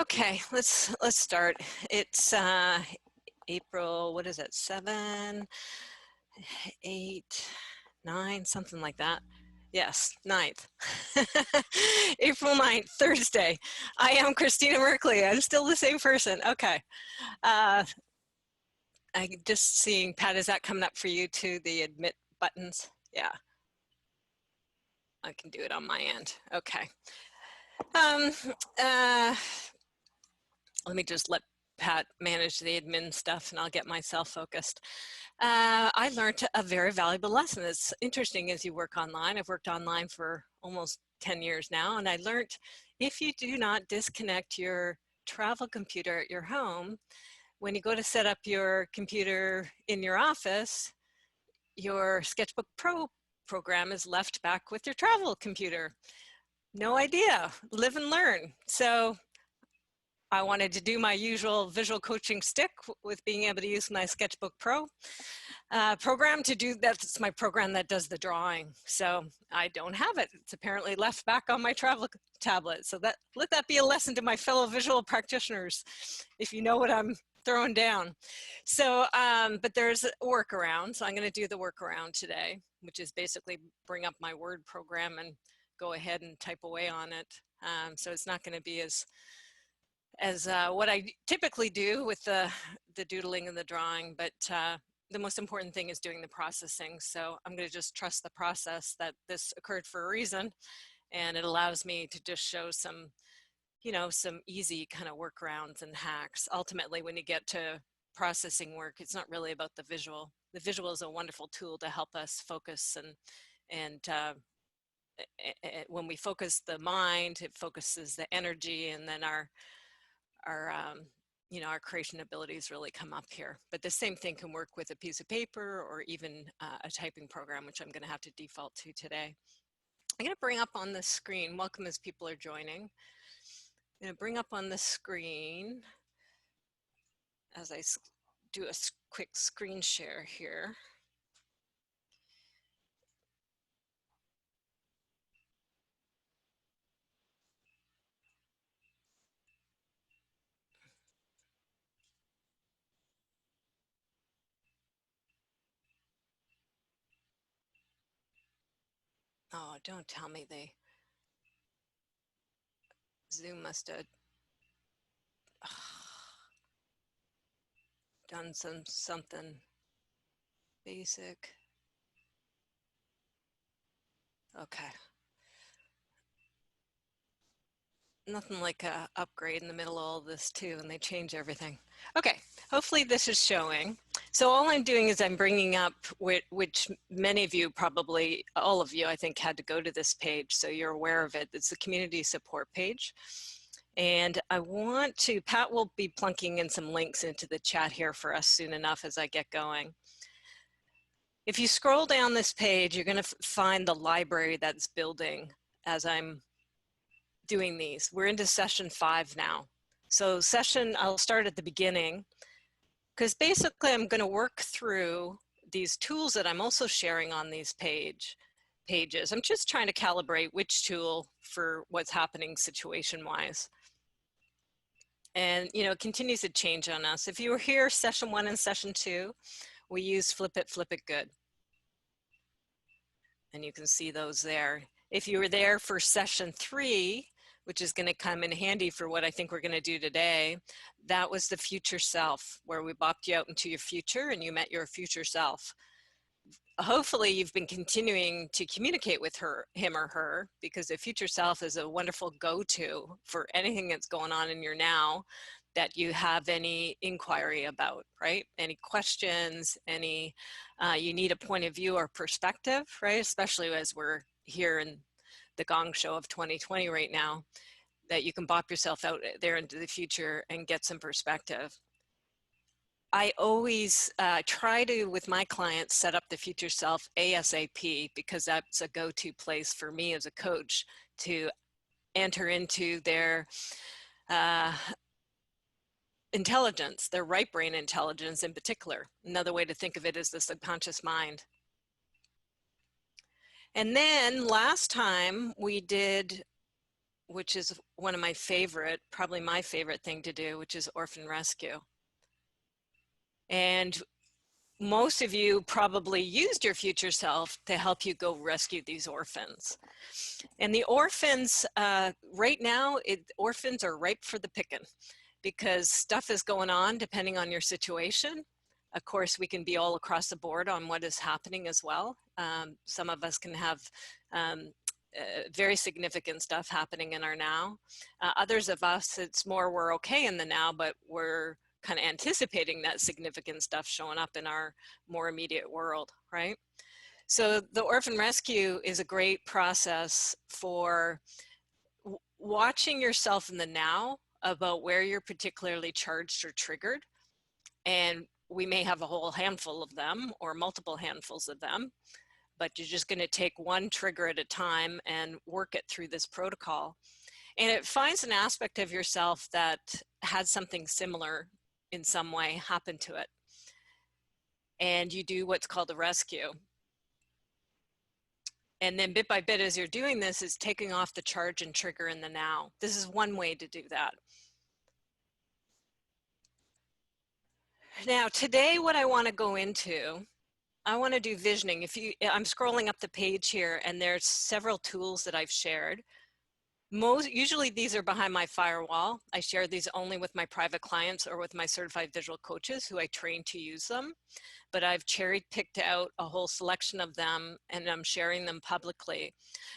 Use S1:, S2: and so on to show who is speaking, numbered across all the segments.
S1: Okay, let's start. It's April, what is it, 7, 8, 9, something like that. Yes, 9th. April 9th, Thursday. I am Christina Merkley. I'm still the same person. Okay. I'm just seeing, Pat, is that coming up for you too, the admit buttons? Yeah. I can do it on my end. Okay. Let me just let Pat manage the admin stuff and I'll get myself focused. I learned a very valuable lesson. It's interesting as you work online. I've worked online for almost 10 years now, and I learned if you do not disconnect your travel computer at your home, when you go to set up your computer in your office, your Sketchbook Pro program is left back with your travel computer. No idea, live and learn. So I wanted to do my usual visual coaching stick with being able to use my Sketchbook Pro program to do that. It's my program that does the drawing. So I don't have it. It's apparently left back on my travel tablet. So let that be a lesson to my fellow visual practitioners, if you know what I'm throwing down. So, but there's a workaround. So I'm going to do the workaround today, which is basically bring up my Word program and go ahead and type away on it. So it's not going to be as what I typically do with the doodling and the drawing, but the most important thing is doing the processing. So I'm going to just trust the process that this occurred for a reason, and it allows me to just show some, some easy kind of workarounds and hacks. Ultimately, when you get to processing work, it's not really about the visual. The visual is a wonderful tool to help us focus, and when we focus the mind, it focuses the energy, and then our creation abilities really come up here. But the same thing can work with a piece of paper or even a typing program, which I'm going to have to default to today. I'm going to bring up on the screen, welcome as people are joining. I'm going to bring up on the screen as I do a quick screen share here. Oh, don't tell me Zoom must have done something basic. Okay. Nothing like a upgrade in the middle of all this too, and they change everything. Okay, hopefully this is showing. So all I'm doing is I'm bringing up, which many of you, probably all of you, I think, had to go to this page, so you're aware of it. It's the community support page. And I want to, Pat will be plunking in some links into the chat here for us soon enough as I get going. If you scroll down this page, you're going to find the library that's building as I'm doing these. We're into session 5 now. So I'll start at the beginning, because basically I'm going to work through these tools that I'm also sharing on these pages. I'm just trying to calibrate which tool for what's happening situation-wise. And it continues to change on us. If you were here session 1 and session 2, we use Flip It Good. And you can see those there. If you were there for session 3, which is going to come in handy for what I think we're going to do today, that was the future self, where we bopped you out into your future and you met your future self. Hopefully you've been continuing to communicate with him or her, because the future self is a wonderful go-to for anything that's going on in your now that you have any inquiry about, right? Any questions, any, you need a point of view or perspective, right? Especially as we're here in the gong show of 2020 right now, that you can bop yourself out there into the future and get some perspective. I always try to, with my clients, set up the future self ASAP, because that's a go-to place for me as a coach to enter into their intelligence, their right brain intelligence in particular. Another way to think of it is the subconscious mind. And then last time we did which is one of my favorite, probably my favorite thing to do, which is orphan rescue. And most of you probably used your future self to help you go rescue these orphans. And the orphans, right now, orphans are ripe for the picking because stuff is going on depending on your situation. Of course, we can be all across the board on what is happening as well. Some of us can have very significant stuff happening in our now. Others of us, it's more we're okay in the now, but we're kind of anticipating that significant stuff showing up in our more immediate world, right? So the orphan rescue is a great process for watching yourself in the now about where you're particularly charged or triggered. And we may have a whole handful of them or multiple handfuls of them, but you're just going to take one trigger at a time and work it through this protocol. And it finds an aspect of yourself that had something similar in some way happen to it. And you do what's called a rescue. And then bit by bit, as you're doing this, is taking off the charge and trigger in the now. This is one way to do that. Now, today, what I want to go into, I want to do visioning. I'm scrolling up the page here, and there's several tools that I've shared. Usually these are behind my firewall. I share these only with my private clients or with my certified visual coaches who I train to use them. But I've cherry picked out a whole selection of them and I'm sharing them publicly.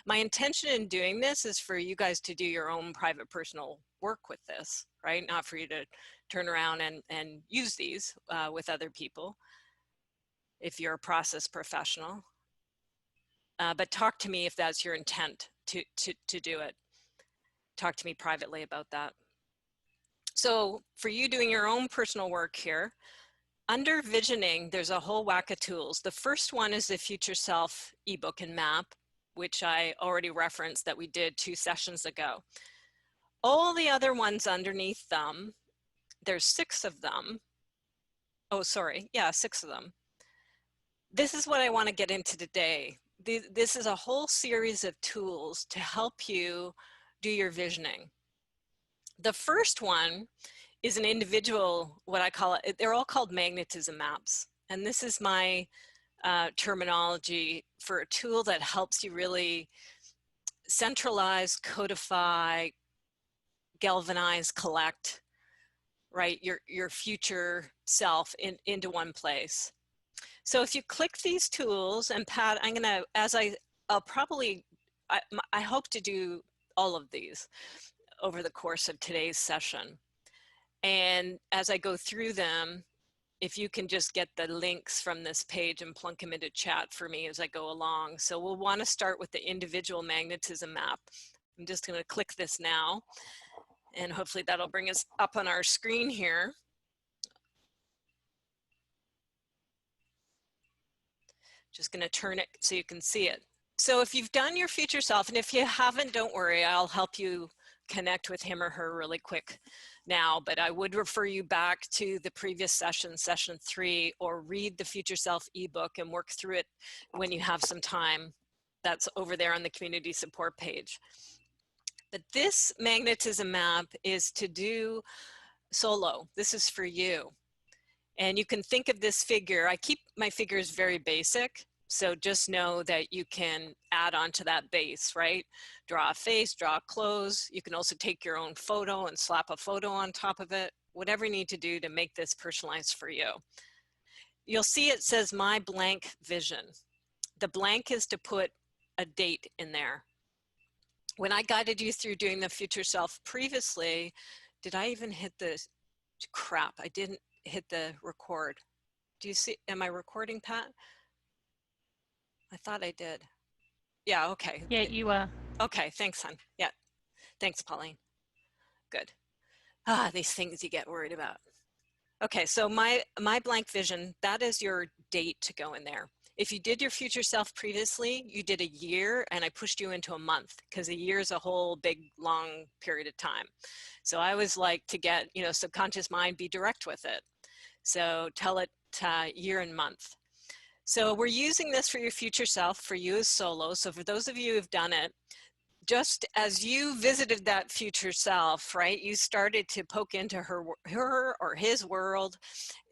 S1: My intention in doing this is for you guys to do your own private personal work with this, right? Not for you to turn around and use these with other people if you're a process professional. But talk to me if that's your intent to do it. Talk to me privately about that. So for you doing your own personal work here, under visioning, there's a whole whack of tools. The first one is the Future Self ebook and map, which I already referenced that we did 2 sessions ago. All the other ones underneath them, there's 6 of them. Oh, sorry, yeah, 6 of them. This is what I want to get into today. This is a whole series of tools to help you do your visioning. The first one is an individual, what I call it, they're all called magnetism maps. And this is my terminology for a tool that helps you really centralize, codify, galvanize, collect, right, your future self into one place. So if you click these tools, and Pat, I'm gonna, I'll probably, I hope to do all of these over the course of today's session. And as I go through them, if you can just get the links from this page and plunk them into chat for me as I go along. So we'll want to start with the individual magnetism map. I'm just going to click this now, and hopefully that'll bring us up on our screen here. Just going to turn it so you can see it. So if you've done your future self, and if you haven't, don't worry, I'll help you connect with him or her really quick now, but I would refer you back to the previous session, session 3, or read the Future Self ebook and work through it when you have some time. That's over there on the community support page. But this magnetism map is to do solo. This is for you. And you can think of this figure. I keep my figures very basic. So just know that you can add on to that base, right? Draw a face, draw clothes. You can also take your own photo and slap a photo on top of it. Whatever you need to do to make this personalized for you. You'll see it says my blank vision. The blank is to put a date in there. When I guided you through doing the future self previously, did I even hit the crap? I didn't hit the record. Do you see, am I recording, Pat? I thought I did. Yeah, okay.
S2: Yeah, you are.
S1: Okay, thanks, hon. Yeah, thanks, Pauline. Good. These things you get worried about. Okay, so my blank vision, that is your date to go in there. If you did your future self previously, you did a year and I pushed you into a month because a year is a whole big, long period of time. So I always like to get, subconscious mind, be direct with it. So tell it year and month. So we're using this for your future self, for you as solo. So for those of you who've done it, just as you visited that future self, right, you started to poke into her or his world,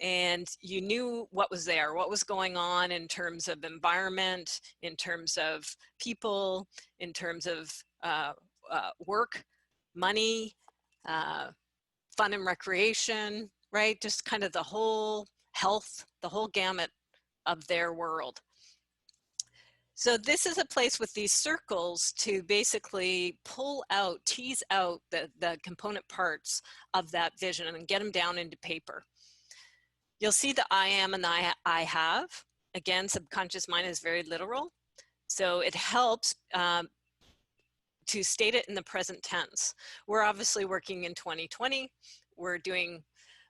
S1: and you knew what was there, what was going on in terms of environment, in terms of people, in terms of work, money, uh, fun and recreation, right? Just kind of the whole health, the whole gamut of their world. So this is a place with these circles to basically pull out, tease out the component parts of that vision and get them down into paper. You'll see the I am and the I have. Again, subconscious mind is very literal. So it helps to state it in the present tense. We're obviously working in 2020. We're doing,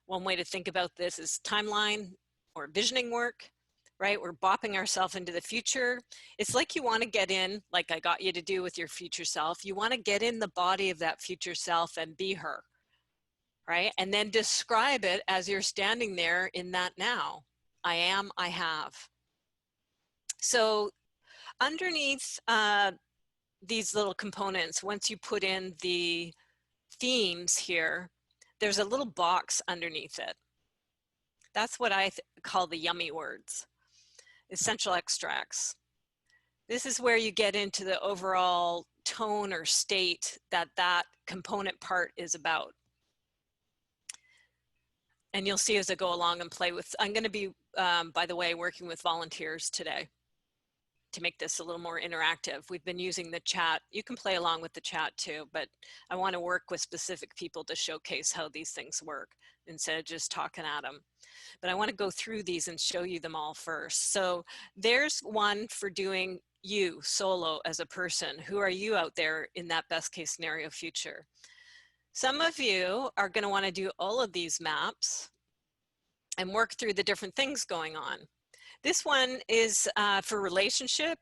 S1: one way to think about this is timeline or visioning work, right? We're bopping ourselves into the future. It's like you want to get in, like I got you to do with your future self. You want to get in the body of that future self and be her, right? And then describe it as you're standing there in that now. I am, I have. So underneath these little components, once you put in the themes here, there's a little box underneath it. That's what I call the yummy words, essential extracts. This is where you get into the overall tone or state that that component part is about. And you'll see as I go along and play with, I'm going to be, by the way, working with volunteers today to make this a little more interactive. We've been using the chat. You can play along with the chat too, but I want to work with specific people to showcase how these things work instead of just talking at them. But I want to go through these and show you them all first. So there's one for doing you solo as a person. Who are you out there in that best case scenario future? Some of you are going to want to do all of these maps and work through the different things going on. This one is for relationship,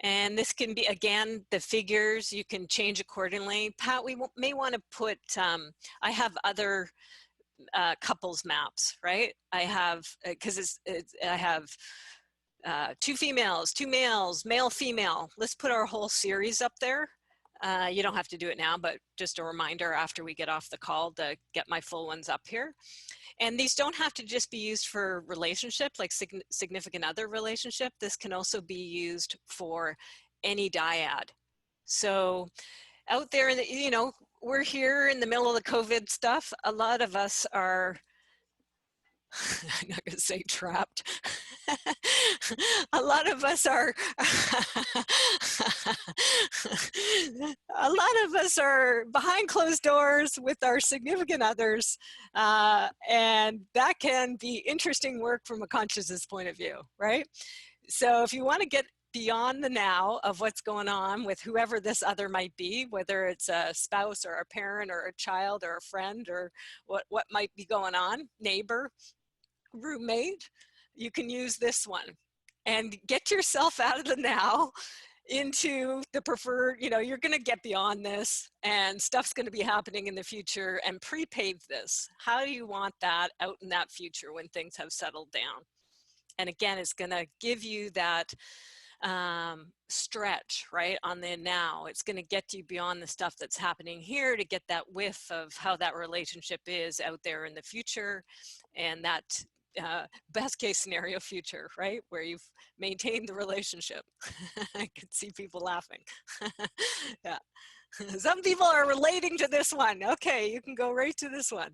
S1: and this can be, again, the figures, you can change accordingly. Pat, we may want to put, I have other couples maps, right? I have, because I have 2 females, 2 males, male, female. Let's put our whole series up there. You don't have to do it now, but just a reminder after we get off the call to get my full ones up here. And these don't have to just be used for relationship, like significant other relationship. This can also be used for any dyad. So out there, in the, you know, we're here in the middle of the COVID stuff. A lot of us are, I'm not going to say trapped. A lot of us are, a lot of us are behind closed doors with our significant others. And that can be interesting work from a consciousness point of view, right? So if you want to get beyond the now of what's going on with whoever this other might be, whether it's a spouse or a parent or a child or a friend or what might be going on, neighbor, roommate, you can use this one and get yourself out of the now into the preferred, you know, you're going to get beyond this and stuff's going to be happening in the future, and pre-pave this. How do you want that out in that future when things have settled down? And again, it's going to give you that stretch, right, on the now. It's going to get you beyond the stuff that's happening here to get that whiff of how that relationship is out there in the future, and that best case scenario future, right, where you've maintained the relationship. I could see people laughing. Yeah. Some people are relating to this one. Okay, you can go right to this one.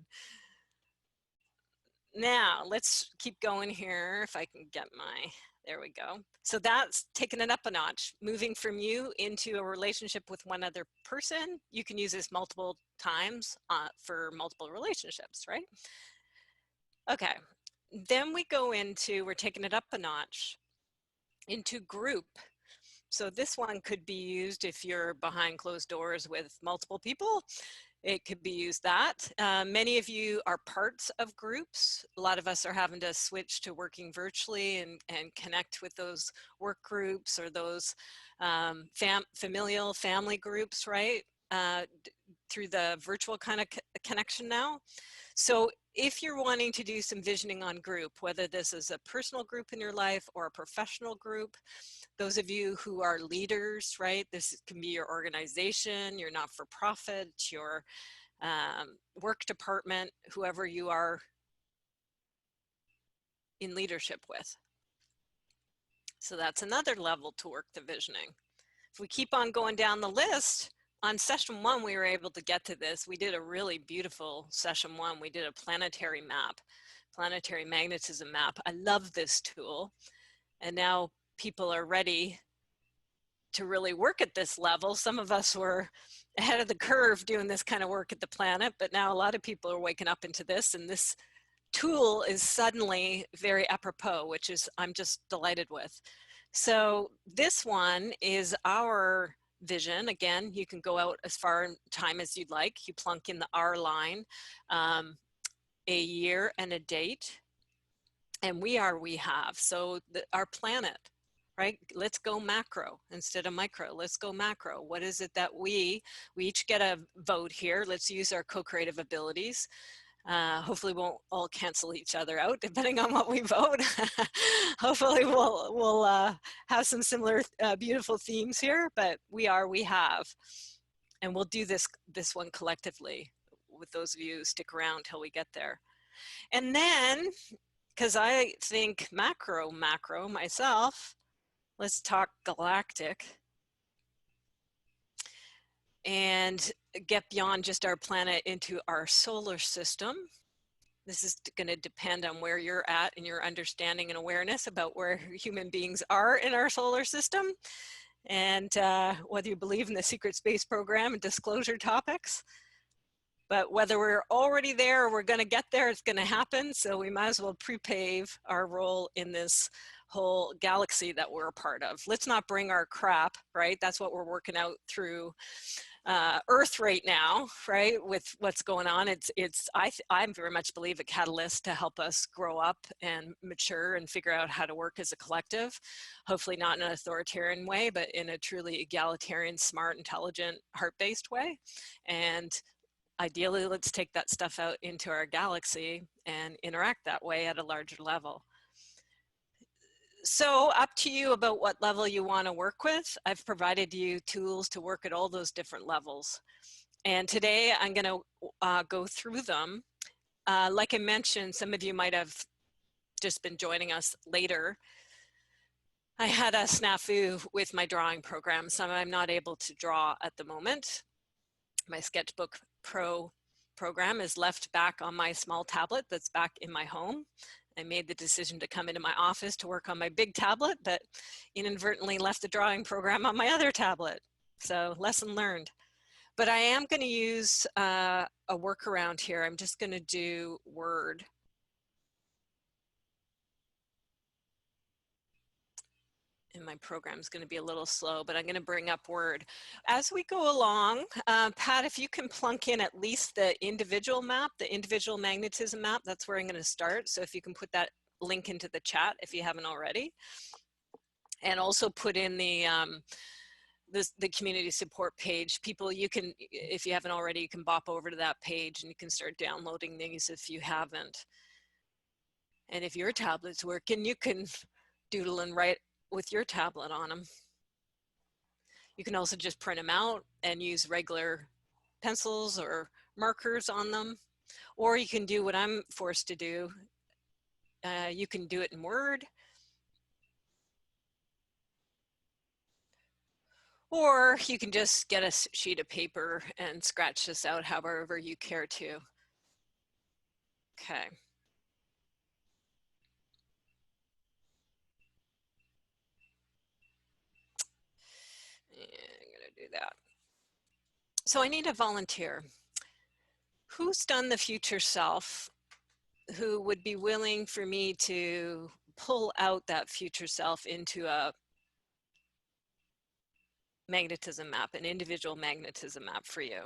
S1: Now, let's keep going here if I can get my, there we go. So that's taking it up a notch, moving from you into a relationship with one other person. You can use this multiple times for multiple relationships, right? Okay, then we go into, we're taking it up a notch into group. So this one could be used if you're behind closed doors with multiple people. It could be used that. Many of you are parts of groups. A lot of us are having to switch to working virtually and connect with those work groups or those familial family groups, right? Through the virtual kind of connection now. So if you're wanting to do some visioning on group, whether this is a personal group in your life or a professional group, those of you who are leaders, right? This can be your organization, your not-for-profit, your work department, whoever you are in leadership with. So that's another level to work the visioning. If we keep on going down the list, on session 1, we were able to get to this. We did a really beautiful session 1. We did a planetary map, planetary magnetism map. I love this tool. And now people are ready to really work at this level. Some of us were ahead of the curve doing this kind of work at the planet, but now a lot of people are waking up into this, and this tool is suddenly very apropos, which is I'm just delighted with. So this one is our vision. Again, you can go out as far in time as you'd like. You plunk in the R line, a year and a date, and we have. So our planet, right? Let's go macro instead of micro. Let's go macro. What is it that we each get a vote here. Let's use our co-creative abilities. Hopefully we won't all cancel each other out depending on what we vote. Hopefully we'll have some similar beautiful themes here, but we have. And we'll do this one collectively with those of you who stick around till we get there. And then, because I think macro myself, let's talk galactic and get beyond just our planet into our solar system. This is going to depend on where you're at in your understanding and awareness about where human beings are in our solar system, and whether you believe in the secret space program and disclosure topics. But whether we're already there or we're going to get there, it's going to happen. So we might as well pre-pave our role in this whole galaxy that we're a part of. Let's not bring our crap, right? That's what we're working out through Earth right now, right? With what's going on, I very much believe a catalyst to help us grow up and mature and figure out how to work as a collective. Hopefully not in an authoritarian way, but in a truly egalitarian, smart, intelligent, heart-based way. And ideally, let's take that stuff out into our galaxy and interact that way at a larger level. So up to you about what level you want to work with. I've provided you tools to work at all those different levels. And today I'm going to go through them. Like I mentioned, some of you might have just been joining us later. I had a snafu with my drawing program, so I'm not able to draw at the moment. My Sketchbook Pro program is left back on my small tablet that's back in my home. I made the decision to come into my office to work on my big tablet, but inadvertently left the drawing program on my other tablet. So lesson learned. But I am going to use a workaround here. I'm just going to do Word. And my program is going to be a little slow, but I'm going to bring up Word. As we go along, Pat, if you can plunk in at least the individual map, the individual magnetism map, that's where I'm going to start. So if you can put that link into the chat if you haven't already. And also put in the community support page. People, you can, if you haven't already, you can bop over to that page and you can start downloading these if you haven't. And if your tablet's working, you can doodle and write with your tablet on them. You can also just print them out and use regular pencils or markers on them. Or you can do what I'm forced to do. You can do it in Word. Or you can just get a sheet of paper and scratch this out however you care to. Okay. I'm going to do that. So I need a volunteer. Who's done the future self? Who would be willing for me to pull out that future self into a magnetism map, an individual magnetism map for you?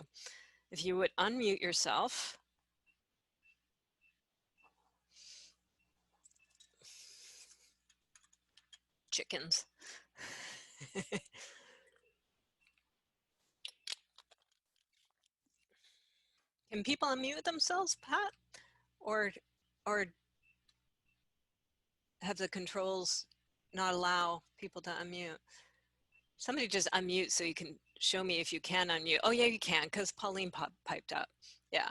S1: If you would unmute yourself. Chickens. Can people unmute themselves, Pat? or have the controls not allow people to unmute? Somebody just unmute so you can show me if you can unmute. Oh yeah, you can, because Pauline piped up. Yeah.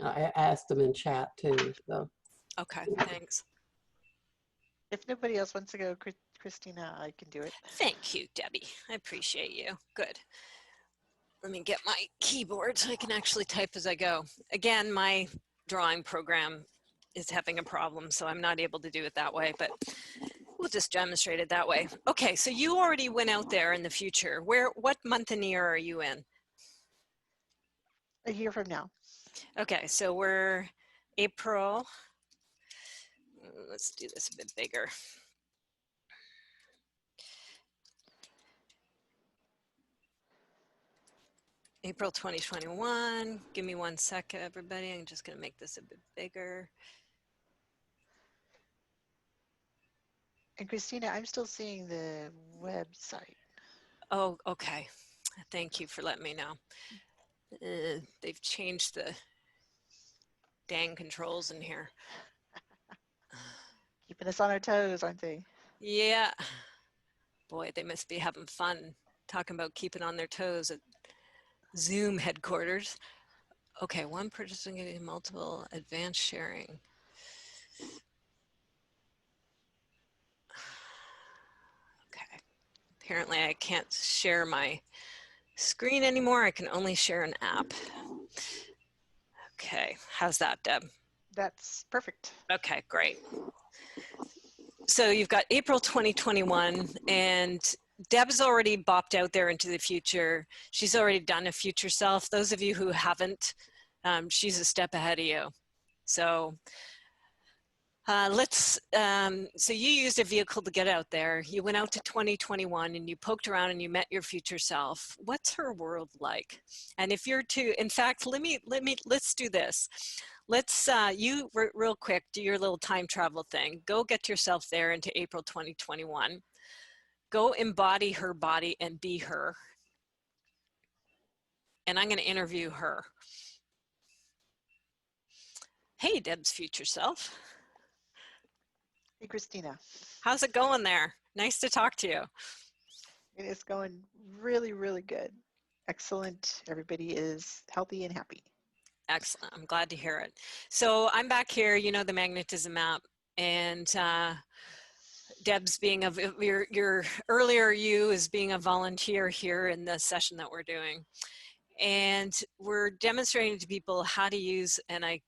S2: I asked them in chat too. So.
S1: Okay, thanks.
S3: If nobody else wants to go, Christina, I can do it.
S1: Thank you, Debbie. I appreciate you. Good. Let me get my keyboard so I can actually type as I go. Again, my drawing program is having a problem, so I'm not able to do it that way, but we'll just demonstrate it that way. Okay, so you already went out there in the future. What month and year are you in?
S3: A year from now.
S1: Okay, so we're April. Let's do this a bit bigger. April 2021. Give me 1 second, everybody. I'm just going to make this a bit bigger.
S3: And Christina, I'm still seeing the website.
S1: Oh, okay. Thank you for letting me know. They've changed the dang controls in here.
S3: Keeping us on our toes, aren't they?
S1: Yeah. Boy, they must be having fun talking about keeping on their toes at Zoom headquarters. Okay, one person getting multiple advanced sharing. Okay. Apparently I can't share my screen anymore. I can only share an app. Okay, how's that, Deb?
S3: That's perfect.
S1: Okay, great. So you've got April 2021, and Deb's already bopped out there into the future. She's already done a future self. Those of you who haven't, she's a step ahead of you. So so you used a vehicle to get out there. You went out to 2021 and you poked around and you met your future self. What's her world like? And if you're to, in fact, let's do this. Let's, you real quick, do your little time travel thing. Go get yourself there into April 2021. Go embody her body and be her. And I'm going to interview her. Hey, Deb's future self.
S3: Hey, Christina.
S1: How's it going there? Nice to talk to you.
S3: It is going really, really good. Excellent. Everybody is healthy and happy.
S1: Excellent. I'm glad to hear it. So I'm back here, you know, the Magnetism Map, and Deb's being your earlier you is being a volunteer here in the session that we're doing. And we're demonstrating to people how to use, and I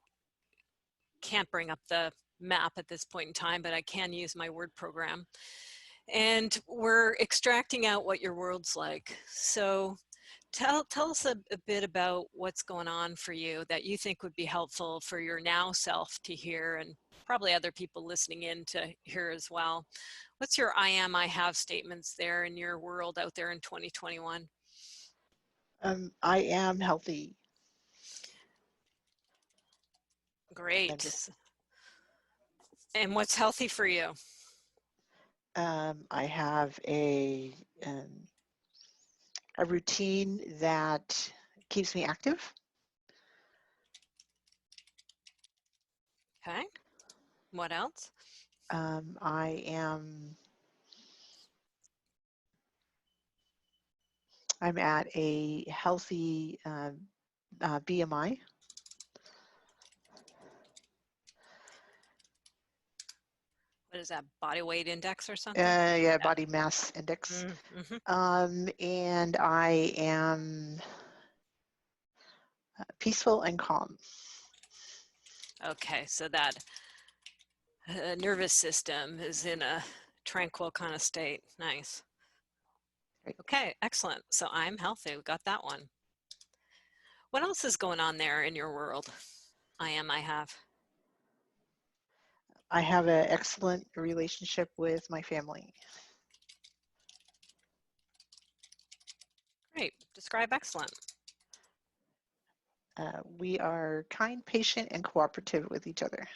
S1: can't bring up the map at this point in time, but I can use my word program. And we're extracting out what your world's like. So tell us a bit about what's going on for you that you think would be helpful for your now self to hear, and probably other people listening in to hear as well. What's your I am, I have statements there in your world out there in 2021?
S3: I am healthy.
S1: Great. And what's healthy for you?
S3: I have a routine that keeps me active.
S1: Okay. What else?
S3: I'm at a healthy BMI.
S1: What is that, body weight index or something?
S3: Yeah, body mass index.
S1: Mm-hmm.
S3: And I am peaceful and calm.
S1: Okay, so that nervous system is in a tranquil kind of state. Nice.
S3: Great.
S1: Okay, excellent. So I'm healthy. We got that one. What else is going on there in your world? I am, I have.
S3: I have an excellent relationship with my family.
S1: Great. Describe excellent.
S3: We are kind, patient, and cooperative with each other.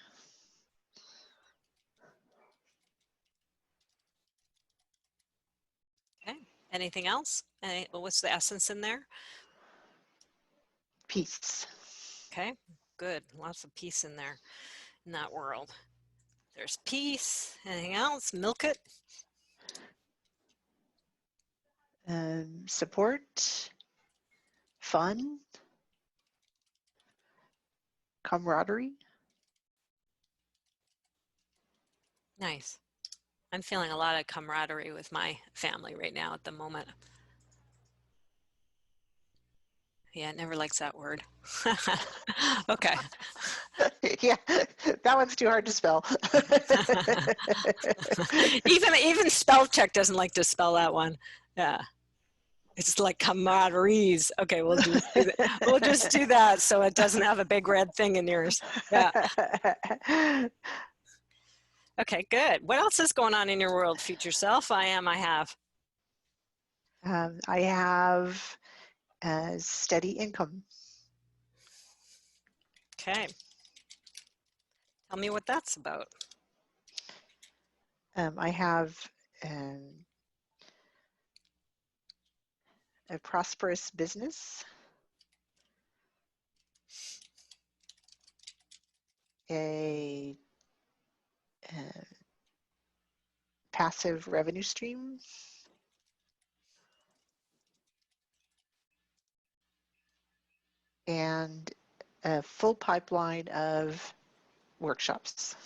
S1: Okay. Anything else? What's the essence in there?
S3: Peace.
S1: Okay. good. Lots of peace in there, in that world. There's peace. Anything else? Milk it.
S3: Support, fun, camaraderie.
S1: Nice. I'm feeling a lot of camaraderie with my family right now at the moment. Yeah, it never likes that word. Okay.
S3: Yeah, that one's too hard to spell.
S1: even spell check doesn't like to spell that one. Yeah. It's like camaraderies. Okay, we'll just do that. We'll just do that so it doesn't have a big red thing in yours. Yeah. Okay, good. What else is going on in your world, future self? I have.
S3: I have a steady income.
S1: Okay. Tell me what that's about.
S3: I have a prosperous business, a passive revenue stream, and a full pipeline of workshops.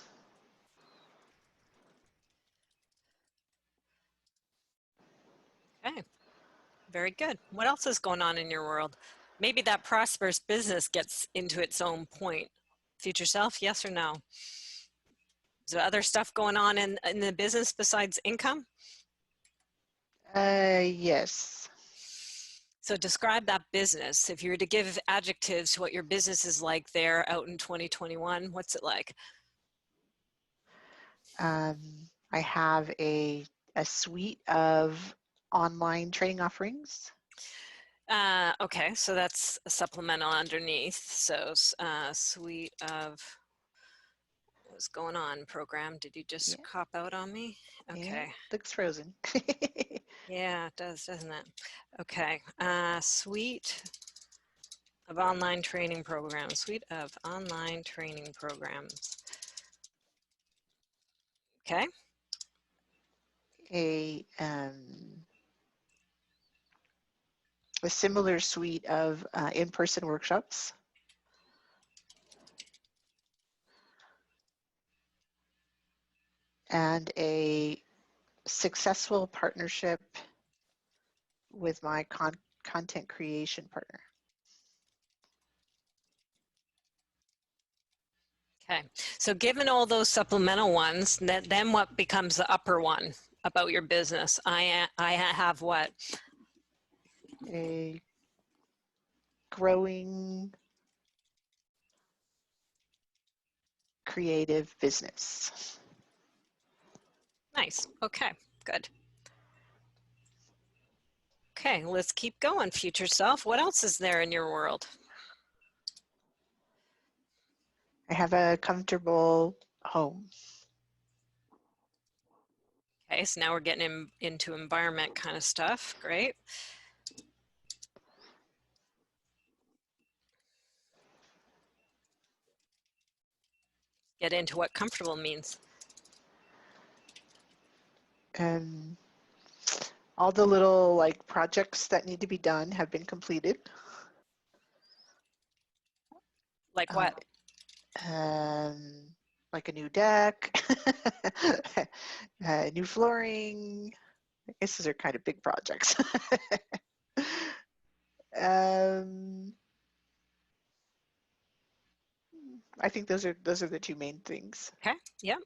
S1: Okay. Very good. What else is going on in your world? Maybe that prosperous business gets into its own point. Future self, yes or no? Is there other stuff going on in the business besides income?
S3: Yes.
S1: So describe that business. If you were to give adjectives to what your business is like there out in 2021, what's it like?
S3: I have a suite of online training offerings.
S1: Okay, so that's a supplemental underneath. So suite of, what's going on program? Did you just cop out on me? Okay.
S3: Yeah, looks frozen.
S1: Yeah, it does, doesn't it? Okay, suite of online training programs. Suite of online training programs. Okay.
S3: A similar suite of in-person workshops. And a successful partnership with my content creation partner.
S1: Okay, so given all those supplemental ones, then what becomes the upper one about your business? I have what?
S3: A growing creative business.
S1: Nice. Okay, good. Okay, let's keep going. Future self, what else is there in your world?
S3: I have a comfortable home.
S1: Okay, so now we're getting into environment kind of stuff. Great. Get into what comfortable means.
S3: And all the little like projects that need to be done have been completed.
S1: Like what?
S3: Like a new deck, new flooring. I guess those are kind of big projects. I think those are the two main things.
S1: Okay. Yep.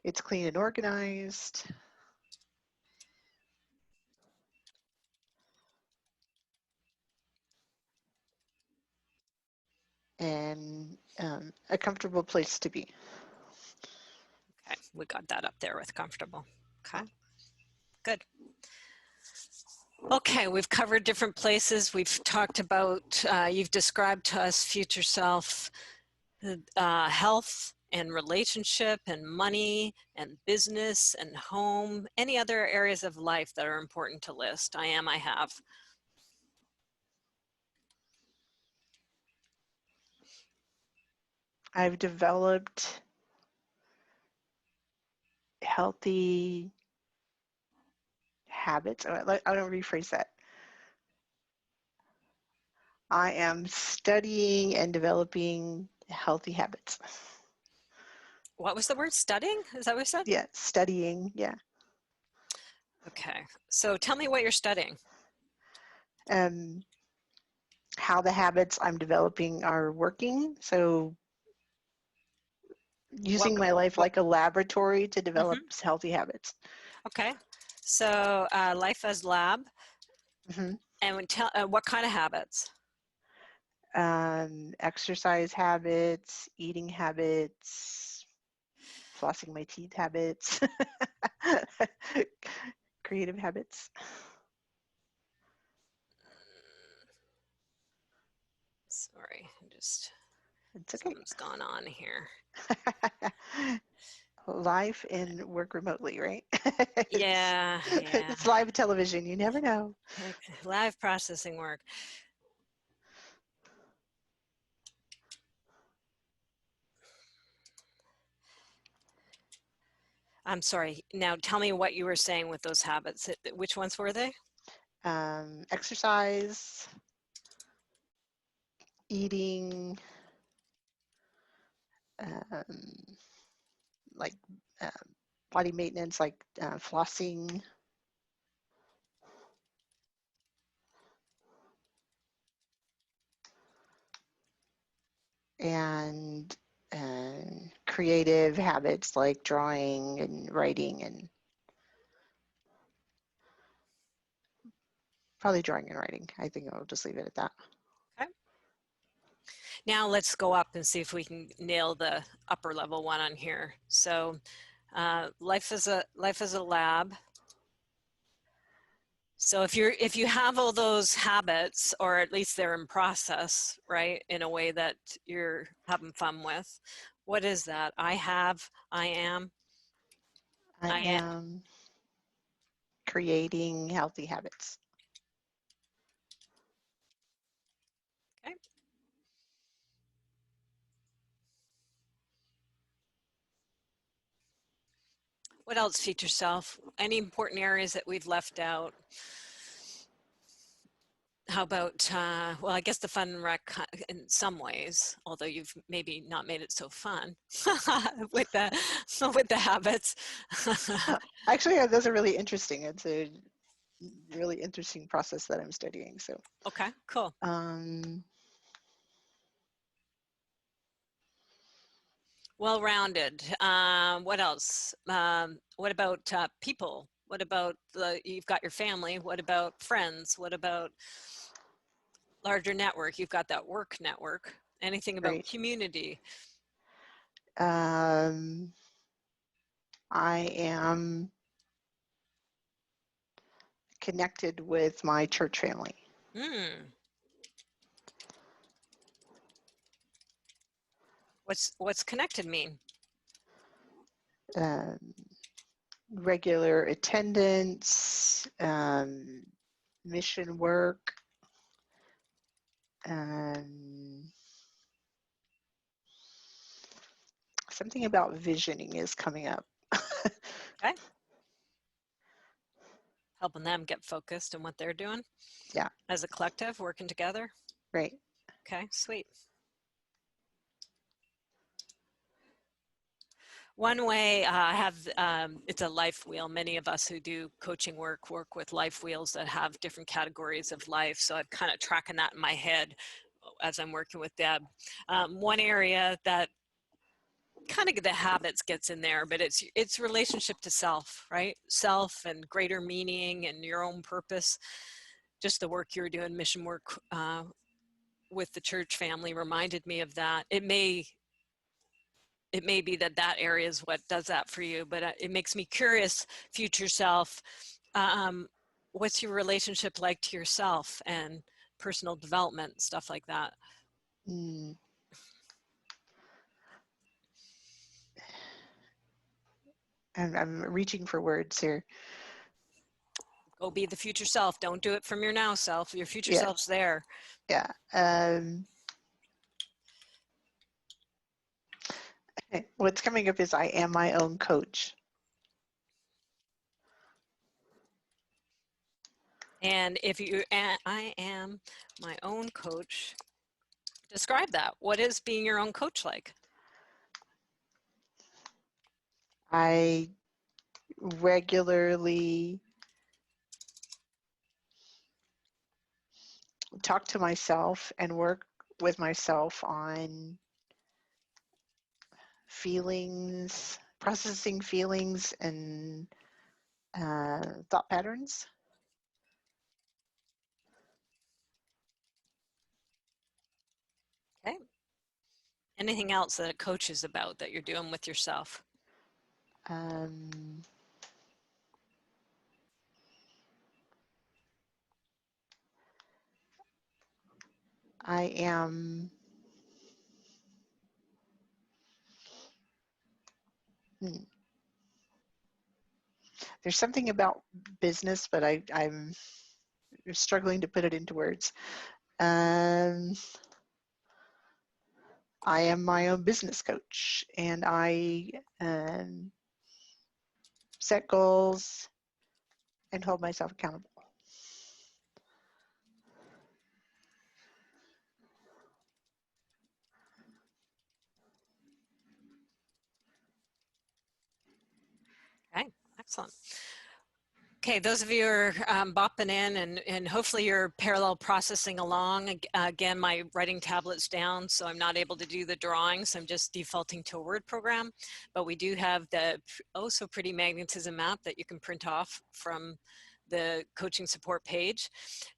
S3: It's clean and organized. And a comfortable place to be.
S1: Okay, we got that up there with comfortable. Okay, good. Okay, we've covered different places. We've talked about, you've described to us future self, health and relationship and money and business and home, any other areas of life that are important to list. I have.
S3: I've developed healthy habits. I don't rephrase that. I am studying and developing healthy habits.
S1: What was the word? Studying? Is that what you said?
S3: Yeah, studying. Yeah.
S1: Okay. So tell me what you're studying.
S3: How the habits I'm developing are working. So using my life like a laboratory to develop healthy habits.
S1: Okay. So life as lab.
S3: Mm-hmm.
S1: And tell what kind of habits?
S3: Exercise habits, eating habits, flossing my teeth habits, creative habits.
S1: Sorry, just
S3: It's okay.
S1: something's gone on here.
S3: Life and work remotely, right?
S1: Yeah.
S3: It's live television. You never know.
S1: Live processing work. I'm sorry. Now tell me what you were saying with those habits. Which ones were they?
S3: Exercise, eating, like uh, body maintenance, like flossing. And creative habits like drawing and writing, and probably drawing and writing. I think I'll just leave it at that.
S1: Okay. Now let's go up and see if we can nail the upper level one on here. So life is a lab. So if you have all those habits, or at least they're in process, right, in a way that you're having fun with, what is that? I am
S3: Creating healthy habits.
S1: Okay. What else, future self? Any important areas that we've left out? How about, well, I guess the fun and rec in some ways, although you've maybe not made it so fun with the habits.
S3: Actually, those are really interesting. It's a really interesting process that I'm studying. So.
S1: Okay, cool. Well-rounded. What else? What about people? What about you've got your family? What about friends? What about larger network? You've got that work network. Anything about
S3: Right.
S1: community?
S3: I am connected with my church family.
S1: What's connected mean?
S3: Regular attendance, mission work, something about visioning is coming up.
S1: Okay. Helping them get focused on what they're doing.
S3: Yeah.
S1: As a collective, working together.
S3: Right.
S1: Okay, sweet. One way I have, it's a life wheel. Many of us who do coaching work with life wheels that have different categories of life. So I'm kind of tracking that in my head as I'm working with Deb. One area that kind of the habits gets in there, but it's relationship to self, right? Self and greater meaning and your own purpose. Just the work you're doing, mission work with the church family reminded me of that. It may be that area is what does that for you, but it makes me curious, future self, what's your relationship like to yourself and personal development, stuff like that?
S3: I'm reaching for words here.
S1: Go be the future self. Don't do it from your now self. Your future self's there.
S3: Yeah. Okay. What's coming up is I am my own coach.
S1: And if you, I am my own coach, describe that. What is being your own coach like?
S3: I regularly talk to myself and work with myself on feelings, processing feelings and thought patterns.
S1: Okay. Anything else that a coach is about that you're doing with yourself?
S3: I am there's something about business, but I'm struggling to put it into words. I am my own business coach, and I set goals and hold myself accountable.
S1: Okay, excellent. Okay, those of you who are bopping in and hopefully you're parallel processing along. Again, my writing tablet's down, so I'm not able to do the drawings. I'm just defaulting to a Word program, but we do have the oh so pretty magnetism map that you can print off from the coaching support page.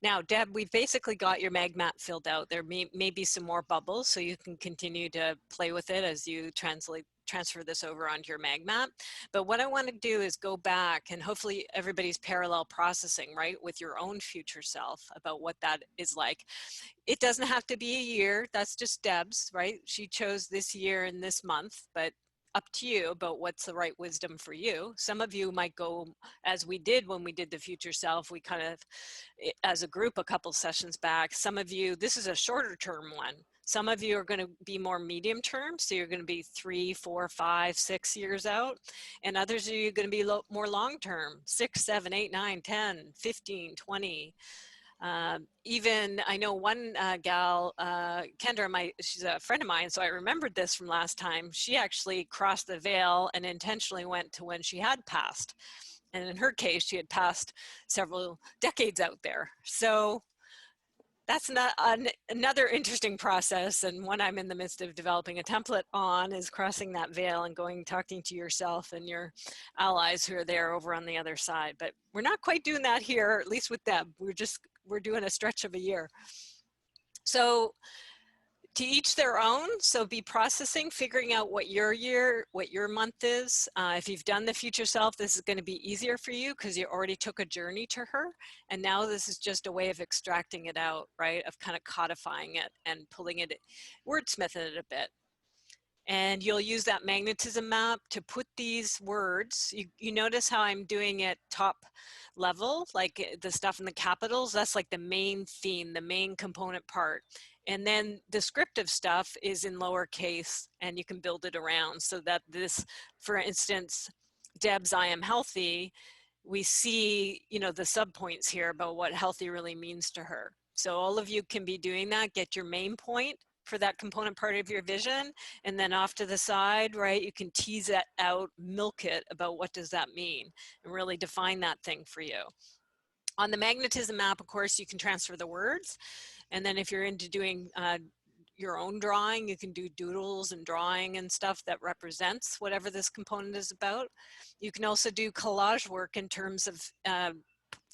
S1: Now, Deb, we've basically got your mag map filled out. There may be some more bubbles, so you can continue to play with it as you transfer this over onto your mag map. But what I want to do is go back, and hopefully everybody's parallel processing, right, with your own future self about what that is like. It doesn't have to be a year. That's just Deb's, right? She chose this year and this month, but up to you about what's the right wisdom for you. Some of you might go, as we did when we did the future self, we kind of, as a group, a couple sessions back, some of you, this is a shorter term one. Some of you are going to be more medium term, so you're going to be 3, 4, 5, 6 years out, and others of you are going to be more long term, 6, 7, 8, 9, 10, 15, 20. Even I know one gal, Kendra, she's a friend of mine, so I remembered this from last time. She actually crossed the veil and intentionally went to when she had passed. And in her case, she had passed several decades out there. So that's not another interesting process, and one I'm in the midst of developing a template on, is crossing that veil and talking to yourself and your allies who are there over on the other side. But we're not quite doing that here, at least with Deb. We're doing a stretch of a year. So to each their own. So be processing, figuring out what your year, what your month is. If you've done the future self, this is going to be easier for you because you already took a journey to her. And now this is just a way of extracting it out, right? Of kind of codifying it and pulling it, wordsmithing it a bit. And you'll use that magnetism map to put these words. You notice how I'm doing it top level, like the stuff in the capitals, that's like the main theme, the main component part. And then descriptive stuff is in lowercase, and you can build it around so that this, for instance, Deb's I am healthy, we see, you know, the subpoints here about what healthy really means to her. So all of you can be doing that, get your main point for that component part of your vision, and then off to the side, right, you can tease that out, milk it about what does that mean, and really define that thing for you. On the magnetism map, of course, you can transfer the words, and then if you're into doing your own drawing, you can do doodles and drawing and stuff that represents whatever this component is about. You can also do collage work in terms of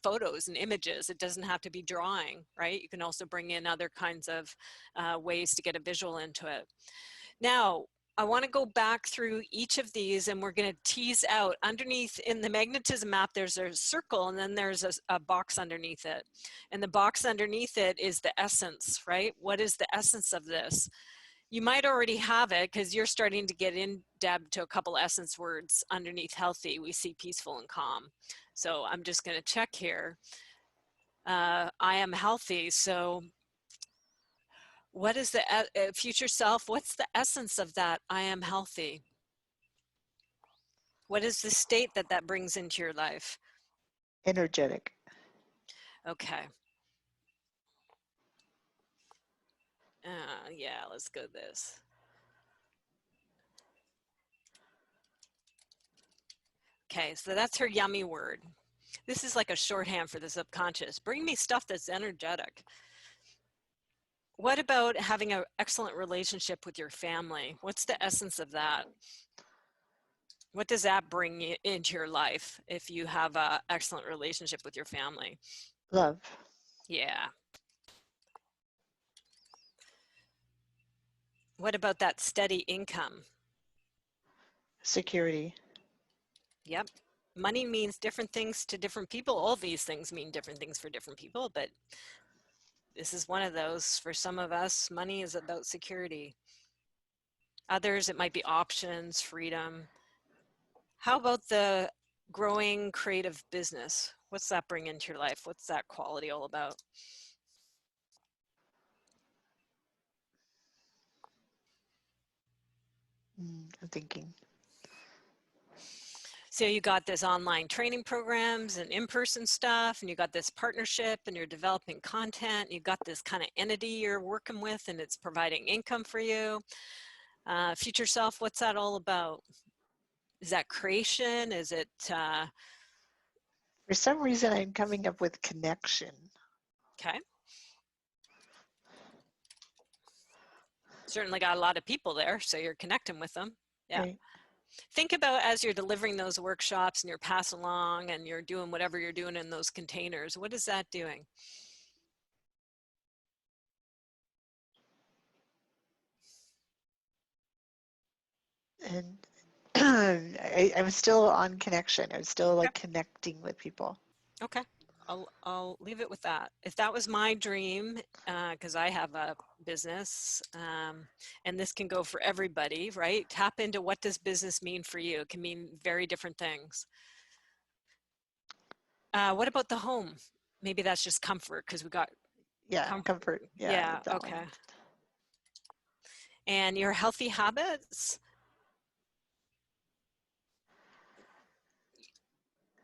S1: photos and images. It doesn't have to be drawing, right? You can also bring in other kinds of ways to get a visual into it. Now, I want to go back through each of these, and we're going to tease out underneath. In the magnetism map, there's a circle, and then there's a box underneath it. And the box underneath it is the essence, right? What is the essence of this? You might already have it because you're starting to get in, Deb, to a couple essence words underneath healthy. We see peaceful and calm. So I'm just going to check here. I am healthy. So what is the future self? What's the essence of that? I am healthy. What is the state that that brings into your life?
S3: Energetic.
S1: Okay. Yeah, let's go this. Okay, so that's her yummy word. This is like a shorthand for the subconscious. Bring me stuff that's energetic. What about having an excellent relationship with your family? What's the essence of that? What does that bring into your life if you have an excellent relationship with your family?
S3: Love.
S1: Yeah. What about that steady income?
S3: Security.
S1: Yep. Money means different things to different people. All these things mean different things for different people, but this is one of those. For some of us, money is about security. Others, it might be options, freedom. How about the growing creative business? What's that bring into your life? What's that quality all about?
S3: I'm thinking.
S1: So you got this online training programs and in-person stuff, and you got this partnership and you're developing content. You got this kind of entity you're working with and it's providing income for you. Future self, what's that all about? Is that creation? Is it,
S3: For some reason, I'm coming up with connection.
S1: okay. Certainly got a lot of people there, so you're connecting with them. Yeah.
S3: Right.
S1: Think about as you're delivering those workshops and you're passing along and you're doing whatever you're doing in those containers, what is that doing?
S3: And I'm still on connection. I'm still like connecting with people.
S1: Okay, I'll leave it with that. If that was my dream, because I have a business, and this can go for everybody, right? Tap into what does business mean for you. It can mean very different things. What about the home? Maybe that's just comfort because we got
S3: Comfort.
S1: Yeah,
S3: That
S1: okay.
S3: one.
S1: And your healthy habits?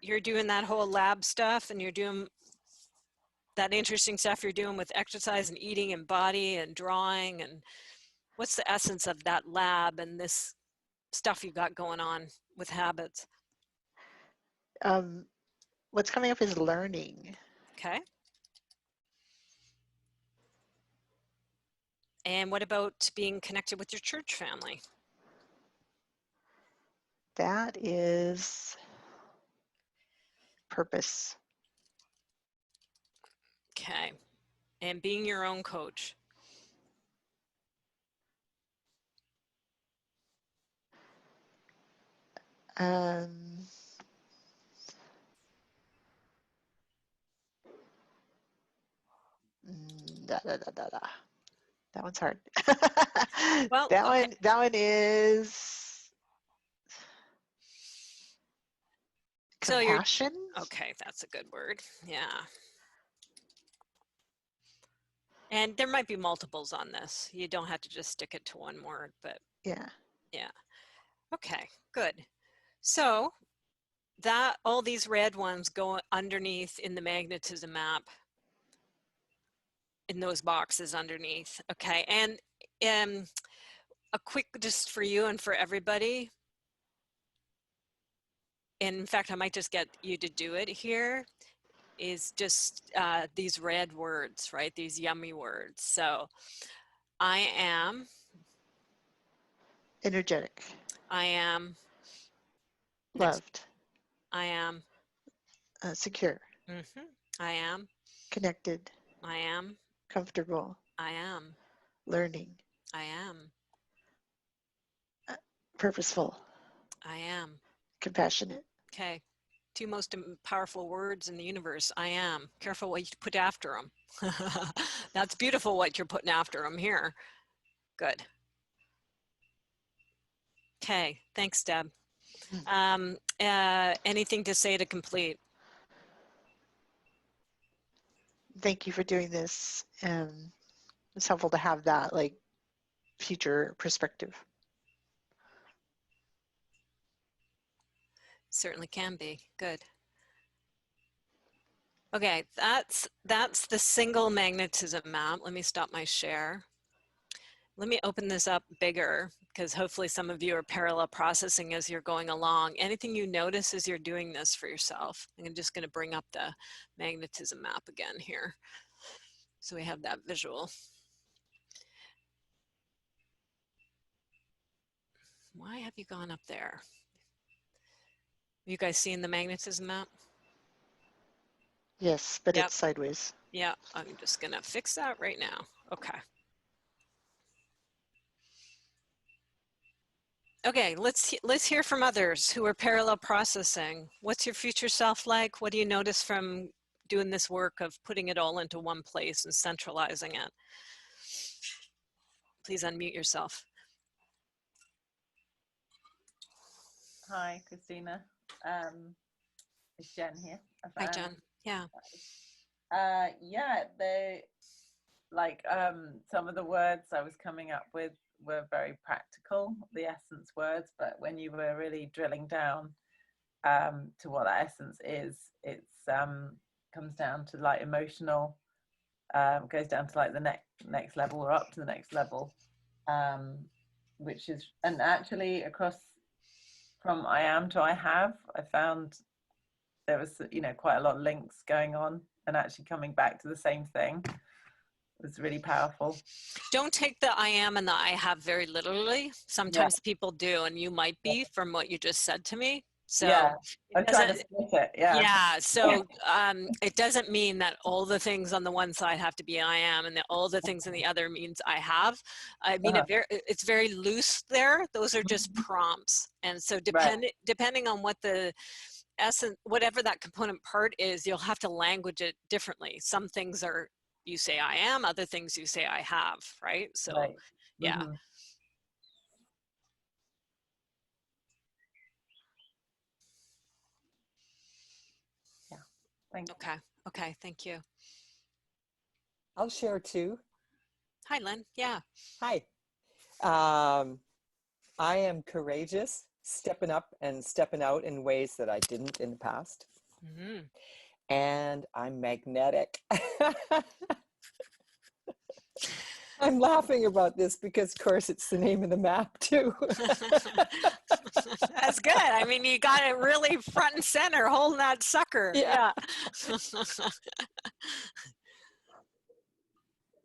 S1: You're doing that whole lab stuff and you're doing that interesting stuff you're doing with exercise and eating and body and drawing, and what's the essence of that lab and this stuff you got going on with habits?
S3: What's coming up is learning.
S1: Okay. And what about being connected with your church family?
S3: That is purpose.
S1: Okay. And being your own coach.
S3: Um, That one's hard.
S1: Well,
S3: that
S1: okay.
S3: one is
S1: So you're,
S3: compassion.
S1: okay, that's a good word. Yeah. And there might be multiples on this. You don't have to just stick it to one word, but
S3: Yeah.
S1: yeah. Okay, good. So that all these red ones go underneath in the magnetism map in those boxes underneath. Okay, and a quick just for you and for everybody. And in fact, I might just get you to do it here, is just these red words, right? These yummy words. So I am.
S3: Energetic.
S1: I am.
S3: Loved.
S1: I am.
S3: Secure.
S1: I am.
S3: Connected.
S1: I am.
S3: Comfortable.
S1: I am.
S3: Learning.
S1: I am.
S3: Purposeful.
S1: I am.
S3: Compassionate.
S1: Okay. Two most powerful words in the universe. I am. Careful what you put after them. That's beautiful what you're putting after them here. Good. Okay. Thanks, Deb. Anything to say to complete?
S3: Thank you for doing this. It's helpful to have that like future perspective.
S1: certainly can be. Good. Okay, that's the single magnetism map. Let me stop my share. Let me open this up bigger because hopefully some of you are parallel processing as you're going along. Anything you notice as you're doing this for yourself. I'm just going to bring up the magnetism map again here so we have that visual. Why have you gone up there? You guys seeing the magnetism map?
S3: Yes, but
S1: Yep.
S3: it's sideways.
S1: Yeah, I'm just going to fix that right now. Okay. Okay, let's hear from others who are parallel processing. What's your future self like? What do you notice from doing this work of putting it all into one place and centralizing it? Please unmute yourself.
S4: Hi, Christina. It's Jen here.
S1: Hi, Jen. Yeah.
S4: Yeah, they like some of the words I was coming up with were very practical, the essence words, but when you were really drilling down to what that essence is, it's comes down to like emotional, goes down to like the next level or up to the next level, which is, and actually across from I am to I have, I found there was, you know, quite a lot of links going on, and actually coming back to the same thing was really powerful.
S1: Don't take the I am and the I have very literally. Sometimes people do, and you might be from what you just said to me. So
S4: yeah, I'm trying to
S1: doesn't,
S4: split it. Yeah.
S1: yeah, so it doesn't mean that all the things on the one side have to be I am and all the things on the other means I have. I mean, it's very loose there. Those are just prompts. And so depending on what the essence, whatever that component part is, you'll have to language it differently. Some things are, you say I am, other things you say I have, right? So, yeah.
S4: Thank you.
S1: Okay, thank you.
S5: I'll share too.
S1: Hi, Lynn. Yeah.
S5: Hi. I am courageous, stepping up and stepping out in ways that I didn't in the past.
S1: Mm-hmm.
S5: And I'm magnetic. I'm laughing about this because, of course, it's the name of the map too.
S1: That's good. I mean, you got it really front and center, holding that sucker. Yeah.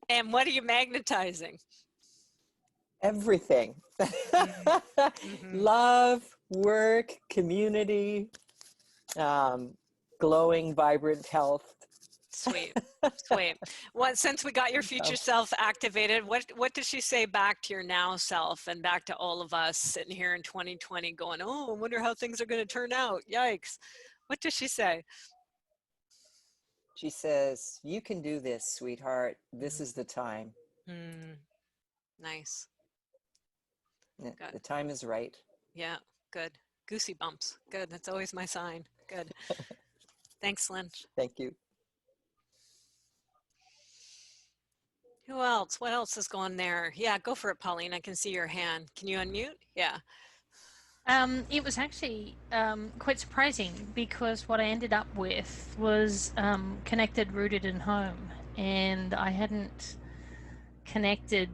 S1: And what are you magnetizing?
S5: Everything. Love, work, community, glowing, vibrant health.
S1: Sweet, sweet. Well, since we got your future self activated, what does she say back to your now self and back to all of us sitting here in 2020 going, oh, I wonder how things are going to turn out. Yikes. What does she say?
S5: She says, you can do this, sweetheart. This is the time.
S1: Nice.
S5: The time is right.
S1: Yeah, good. Goosey bumps. Good. That's always my sign. Good. Thanks, Lynn.
S5: Thank you.
S1: Who else? What else is going there? Yeah, go for it, Pauline. I can see your hand. Can you unmute? Yeah.
S6: It was actually quite surprising because what I ended up with was connected, rooted, and home, and I hadn't connected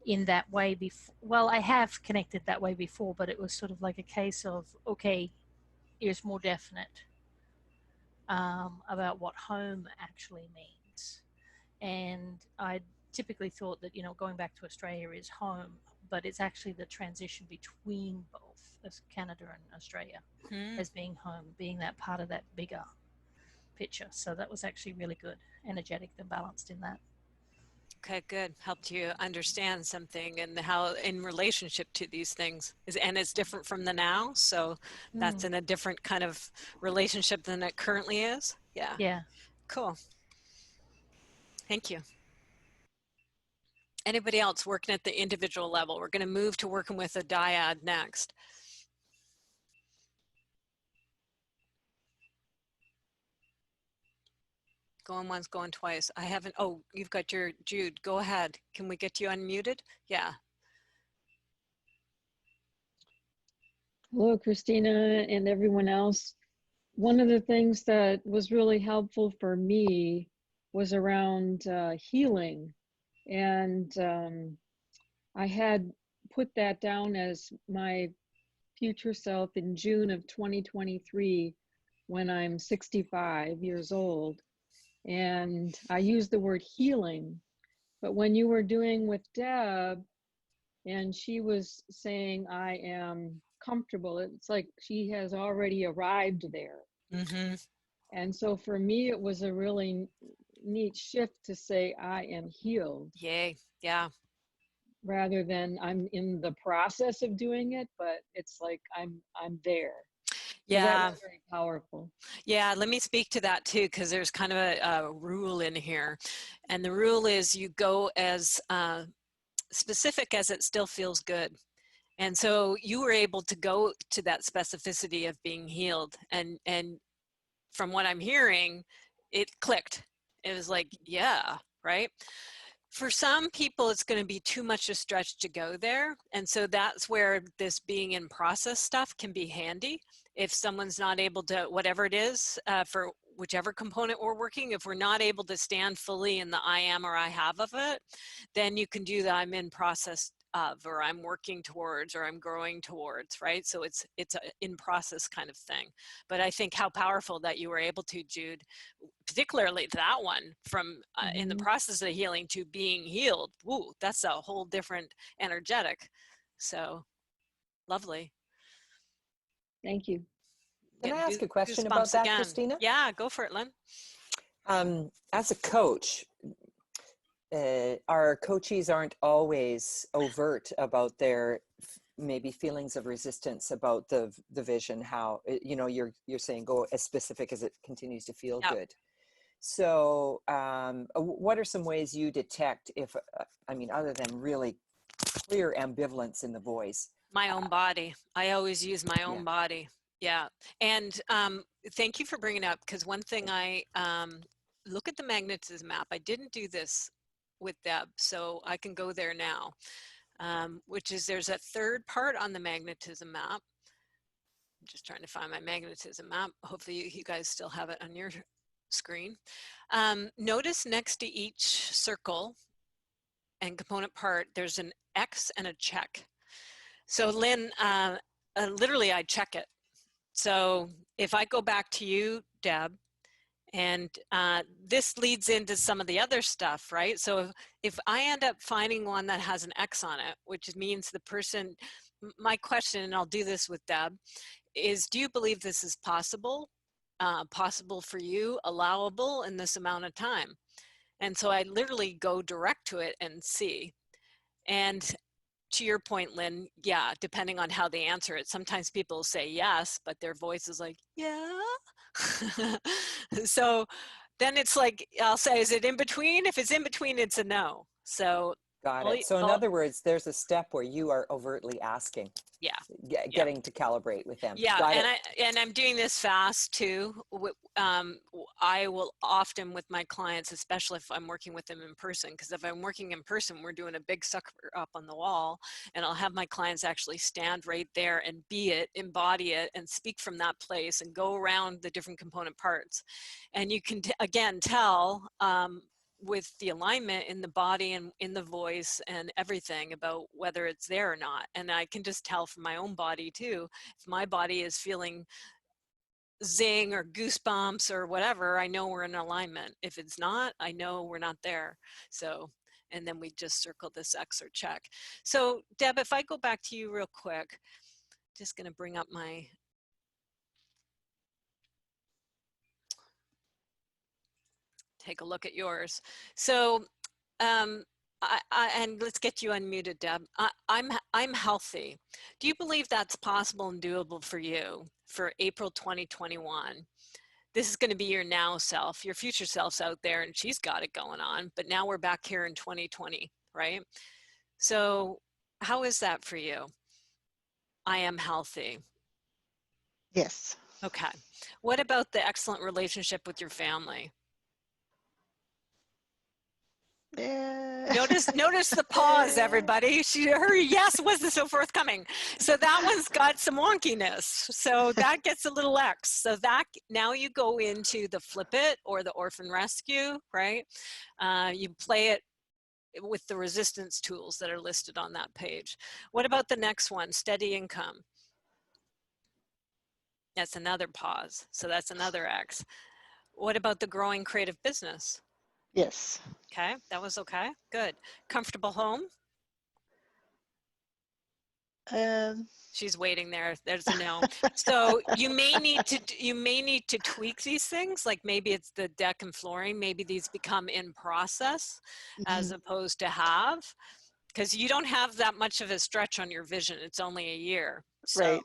S6: in that way before. Well, I have connected that way before, but it was sort of like a case of, okay, here's more definite about what home actually means. And I typically thought that, you know, going back to Australia is home, but it's actually the transition between both, as Canada and Australia, as being home, being that part of that bigger picture. So that was actually really good, energetic and balanced in that.
S1: Okay, good. Helped you understand something and how in relationship to these things is, and it's different from the now. So that's in a different kind of relationship than it currently is. Yeah.
S6: Yeah.
S1: Cool. Thank you. Anybody else working at the individual level? We're going to move to working with a dyad next. Going once, going twice. I haven't, oh, you've got your Jude. Go ahead. Can we get you unmuted? Yeah.
S7: Hello, Christina and everyone else. One of the things that was really helpful for me was around healing. And I had put that down as my future self in June of 2023 when I'm 65 years old. And I used the word healing. But when you were doing with Deb, and she was saying, I am comfortable, it's like she has already arrived there.
S1: Mm-hmm.
S7: And so for me, it was a really neat shift to say, I am healed,
S1: Yay. Yeah.
S7: rather than I'm in the process of doing it, but it's like I'm there. So that
S1: Yeah.
S7: was very powerful.
S1: Yeah, let me speak to that too, because there's kind of a rule in here. And the rule is you go as specific as it still feels good. And so you were able to go to that specificity of being healed. And from what I'm hearing, it clicked. It was like, yeah, right? For some people, it's going to be too much a stretch to go there. And so that's where this being in process stuff can be handy. If someone's not able to, whatever it is, for whichever component we're working, if we're not able to stand fully in the I am or I have of it, then you can do the I'm in process of, or I'm working towards, or I'm growing towards, right? So it's a in process kind of thing. But I think how powerful that you were able to, Jude, particularly that one from in the process of healing to being healed. Woo, that's a whole different energetic. So lovely.
S7: Thank you.
S5: Can I
S1: Getting
S5: ask a question about
S1: goosebumps
S5: that,
S1: again.
S5: Christina?
S1: Yeah, go for it, Lynn.
S5: As a coach, our coachees aren't always overt about their maybe feelings of resistance about the vision. How you're saying go as specific as it continues to feel good. So what are some ways you detect if other than really clear ambivalence in the voice?
S1: My own body. I always use my own body. Yeah. And thank you for bringing it up, because one thing I look at the magnetism map. I didn't do this with Deb, so I can go there now, which is there's a third part on the magnetism map. I'm just trying to find my magnetism map. Hopefully you guys still have it on your screen. Notice next to each circle and component part, there's an X and a check. So Lynn, literally I check it. So if I go back to you, Deb, and this leads into some of the other stuff, right? So if I end up finding one that has an X on it, which means the person, my question, and I'll do this with Deb, is do you believe this is possible? Possible for you, allowable in this amount of time? And so I literally go direct to it and see. And to your point, Lynn, yeah, depending on how they answer it, sometimes people say yes, but their voice is like, yeah. So then it's like, I'll say, is it in between? If it's in between, it's a no. So
S5: got it. So in other words, there's a step where you are overtly asking.
S1: Yeah.
S5: Getting to calibrate with them.
S1: Yeah, and I'm doing this fast too. I will often with my clients, especially if I'm working with them in person, because if I'm working in person, we're doing a big sucker up on the wall, and I'll have my clients actually stand right there and be it, embody it, and speak from that place and go around the different component parts. And you can, again, tell with the alignment in the body and in the voice and everything about whether it's there or not. And I can just tell from my own body too, if my body is feeling zing or goosebumps or whatever, I know we're in alignment. If it's not, I know we're not there. So, and then we just circle this X or check. So Deb, if I go back to you real quick, just gonna bring up my, take a look at yours. So, and let's get you unmuted, Deb. I'm healthy. Do you believe that's possible and doable for you for April 2021? This is going to be your now self. Your future self's out there, and she's got it going on. But now we're back here in 2020, right? So, how is that for you? I am healthy.
S3: Yes.
S1: Okay. What about the excellent relationship with your family? Notice the pause, everybody. Her yes wasn't so forthcoming. So that one's got some wonkiness. So that gets a little X. So that now you go into the flip it or the orphan rescue, right? You play it with the resistance tools that are listed on that page. What about the next one, steady income? That's another pause. So that's another X. What about the growing creative business?
S3: Yes.
S1: Okay, that was okay. Good. Comfortable home? She's waiting there. There's a no. So you may need to tweak these things. Like maybe it's the deck and flooring. Maybe these become in process as opposed to have, because you don't have that much of a stretch on your vision. It's only a year. So,
S3: right.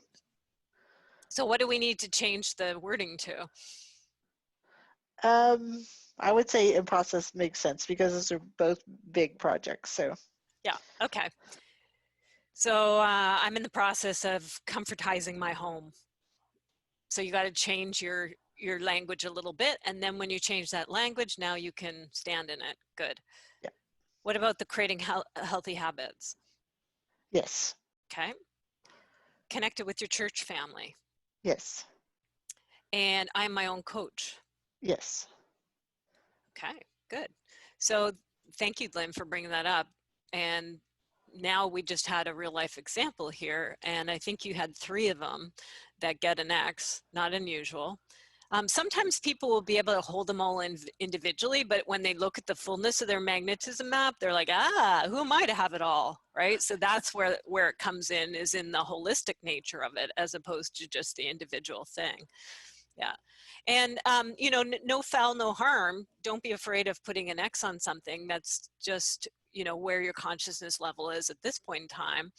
S1: So what do we need to change the wording to?
S3: I would say in process makes sense because those are both big projects. So
S1: yeah, okay. So I'm in the process of comfortizing my home. So you got to change your language a little bit, and then when you change that language, now you can stand in it. Good.
S3: Yeah.
S1: What about the creating healthy habits?
S3: Yes.
S1: Okay. Connected with your church family.
S3: Yes.
S1: And I'm my own coach.
S3: Yes.
S1: Okay, good. So thank you, Lynn, for bringing that up. And now we just had a real life example here, and I think you had 3 of them that get an X, not unusual. Sometimes people will be able to hold them all in individually, but when they look at the fullness of their magnetism map, they're like, who am I to have it all, right? So that's where it comes in, is in the holistic nature of it, as opposed to just the individual thing. Yeah. And, you know, no foul, no harm. Don't be afraid of putting an X on something. That's just, you know, where your consciousness level is at this point in time.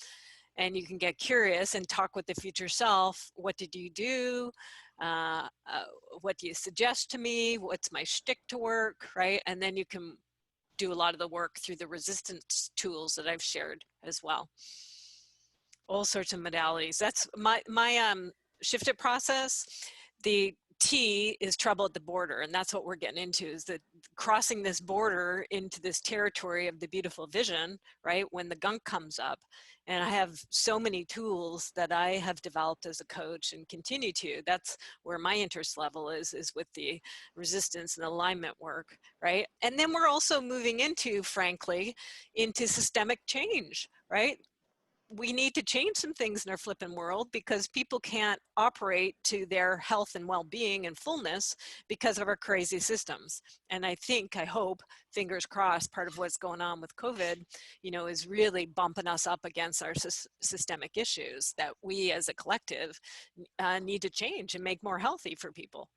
S1: And you can get curious and talk with the future self. What did you do? What do you suggest to me? What's my shtick to work, right? And then you can do a lot of the work through the resistance tools that I've shared as well. All sorts of modalities. That's my shift it process. The T is trouble at the border, and that's what we're getting into, is that crossing this border into this territory of the beautiful vision, right, when the gunk comes up. And I have so many tools that I have developed as a coach and continue to. That's where my interest level is with the resistance and alignment work, right? And then we're also moving into, frankly, into systemic change, right? We need to change some things in our flipping world because people can't operate to their health and well-being and fullness because of our crazy systems. And I hope, fingers crossed, part of what's going on with COVID, you know, is really bumping us up against our systemic issues that we as a collective need to change and make more healthy for people.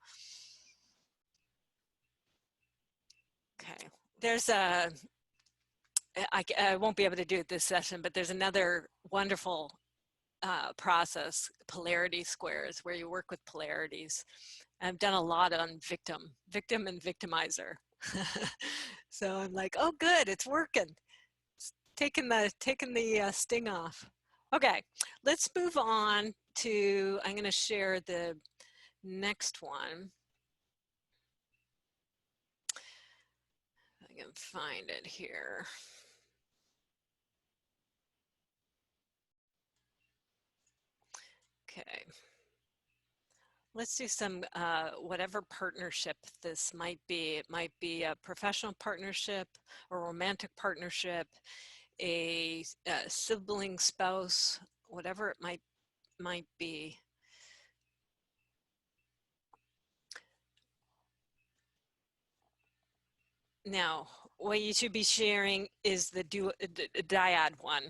S1: Okay, there's I won't be able to do it this session, but there's another wonderful process, polarity squares, where you work with polarities. I've done a lot on victim and victimizer. So I'm like, oh good, it's working. It's taking the sting off. Okay, let's move on to, I'm gonna share the next one. I can find it here. Okay. Let's do some, whatever partnership this might be. It might be a professional partnership, a romantic partnership, a sibling, spouse, whatever it might be. Now, what you should be sharing is the dyad one.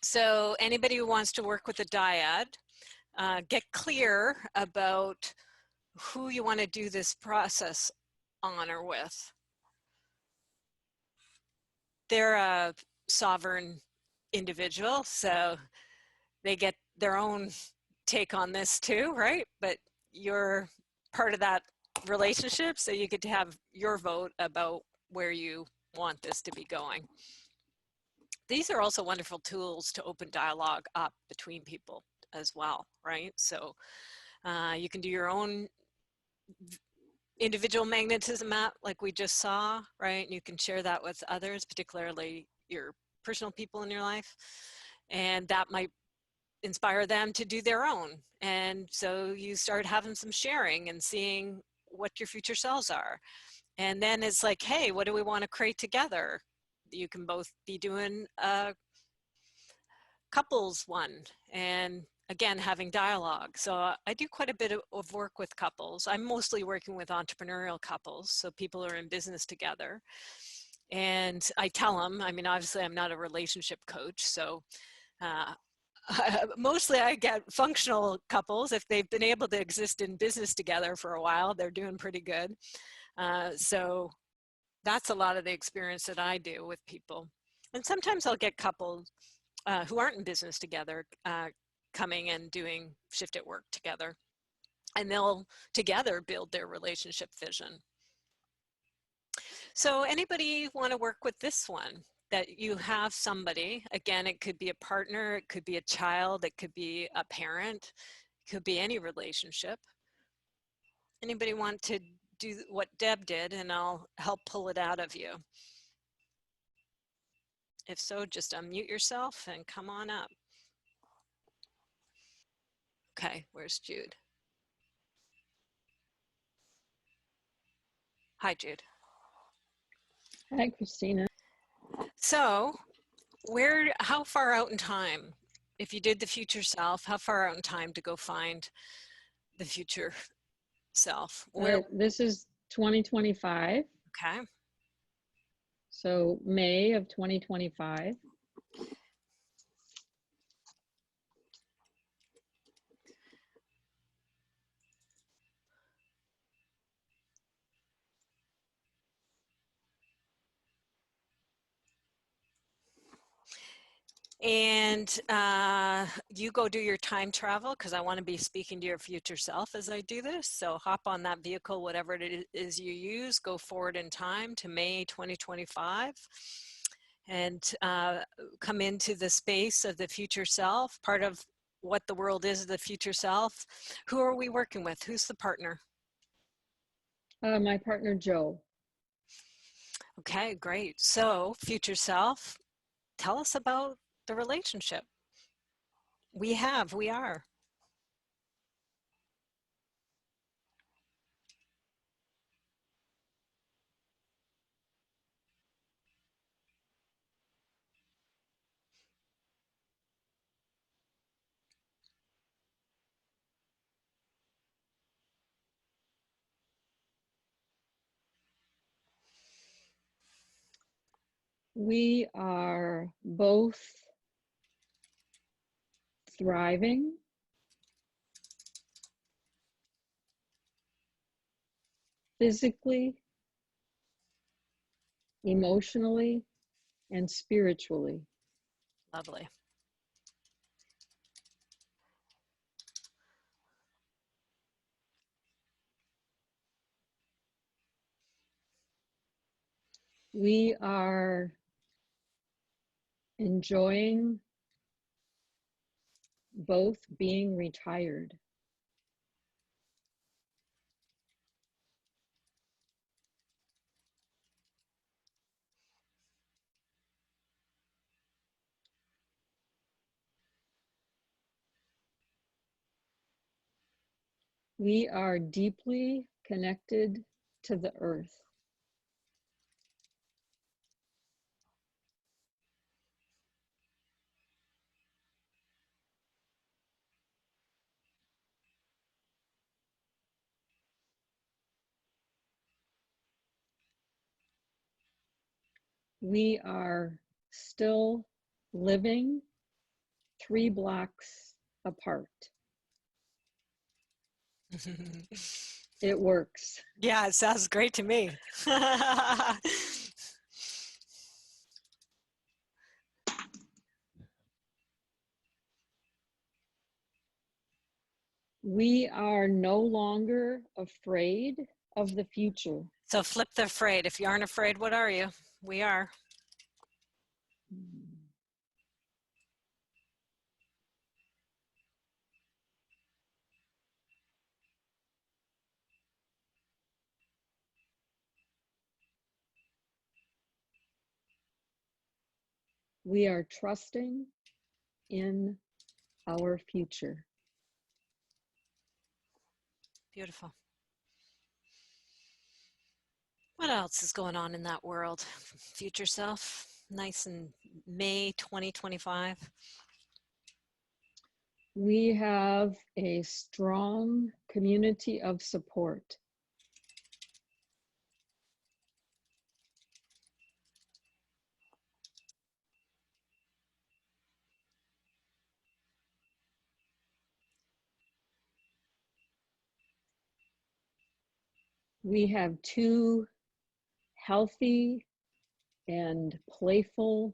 S1: So anybody who wants to work with a dyad, get clear about who you want to do this process on or with. They're a sovereign individual, so they get their own take on this too, right? But you're part of that relationship, so you get to have your vote about where you want this to be going. These are also wonderful tools to open dialogue up between people as well, right? So you can do your own individual magnetism map like we just saw, right? And you can share that with others, particularly your personal people in your life. And that might inspire them to do their own. And so you start having some sharing and seeing what your future selves are. And then it's like, hey, what do we want to create together? You can both be doing a couples one, and again, having dialogue. So I do quite a bit of work with couples. I'm mostly working with entrepreneurial couples, so people are in business together. And I tell them, I mean, obviously I'm not a relationship coach, so mostly I get functional couples. If they've been able to exist in business together for a while, they're doing pretty good. So that's a lot of the experience that I do with people. And sometimes I'll get couples who aren't in business together coming and doing shift at work together. And they'll together build their relationship vision. So anybody want to work with this one? That you have somebody, again, it could be a partner, it could be a child, it could be a parent, it could be any relationship. Anybody want to do what Deb did, and I'll help pull it out of you? If so, just unmute yourself and come on up. Okay, where's Jude? Hi, Jude.
S7: Hi, Christina.
S1: So how far out in time, if you did the future self, how far out in time to go find the future self?
S7: This is 2025.
S1: Okay.
S7: So May of 2025.
S1: And you go do your time travel, because I want to be speaking to your future self as I do this. So hop on that vehicle, whatever it is you use, go forward in time to May 2025 and come into the space of the future self, part of what the world is, the future self. Who are we working with? Who's the partner?
S7: My partner, Joe.
S1: Okay, great. So future self, tell us about the relationship. We are.
S7: We are both thriving, physically, emotionally, and spiritually.
S1: Lovely.
S7: We are enjoying both being retired. We are deeply connected to the earth. We are still living 3 blocks apart. It works.
S1: Yeah, it sounds great to me.
S7: We are no longer afraid of the future.
S1: So flip the afraid. If you aren't afraid, what are you? We are.
S7: We are trusting in our future.
S1: Beautiful. What else is going on in that world? Future self, nice in May 2025.
S7: We have a strong community of support. We have two healthy and playful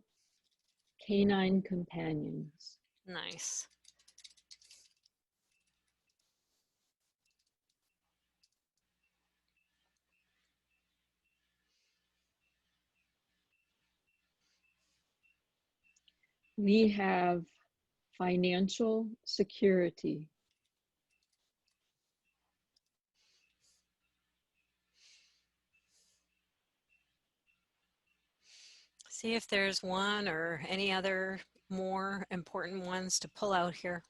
S7: canine companions.
S1: Nice.
S7: We have financial security.
S1: See if there's one or any other more important ones to pull out here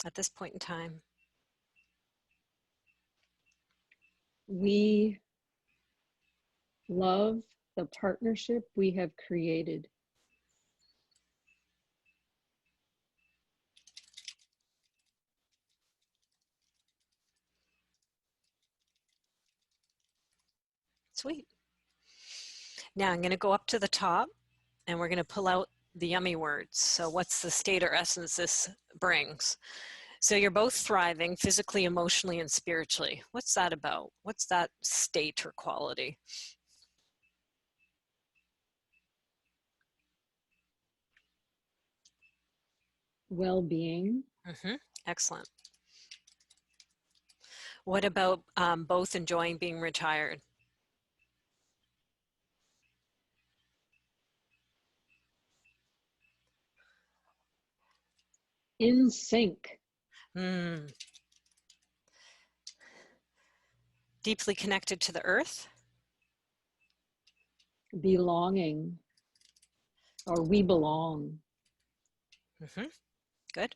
S1: at this point in time.
S7: We love the partnership we have created.
S1: Sweet. Now I'm going to go up to the top and we're going to pull out the yummy words. So what's the state or essence this brings? So you're both thriving physically, emotionally, and spiritually. What's that about? What's that state or quality?
S7: Well-being.
S1: Excellent. What about both enjoying being retired?
S7: In sync.
S1: Deeply connected to the earth?
S7: Belonging. Or we belong.
S1: Good.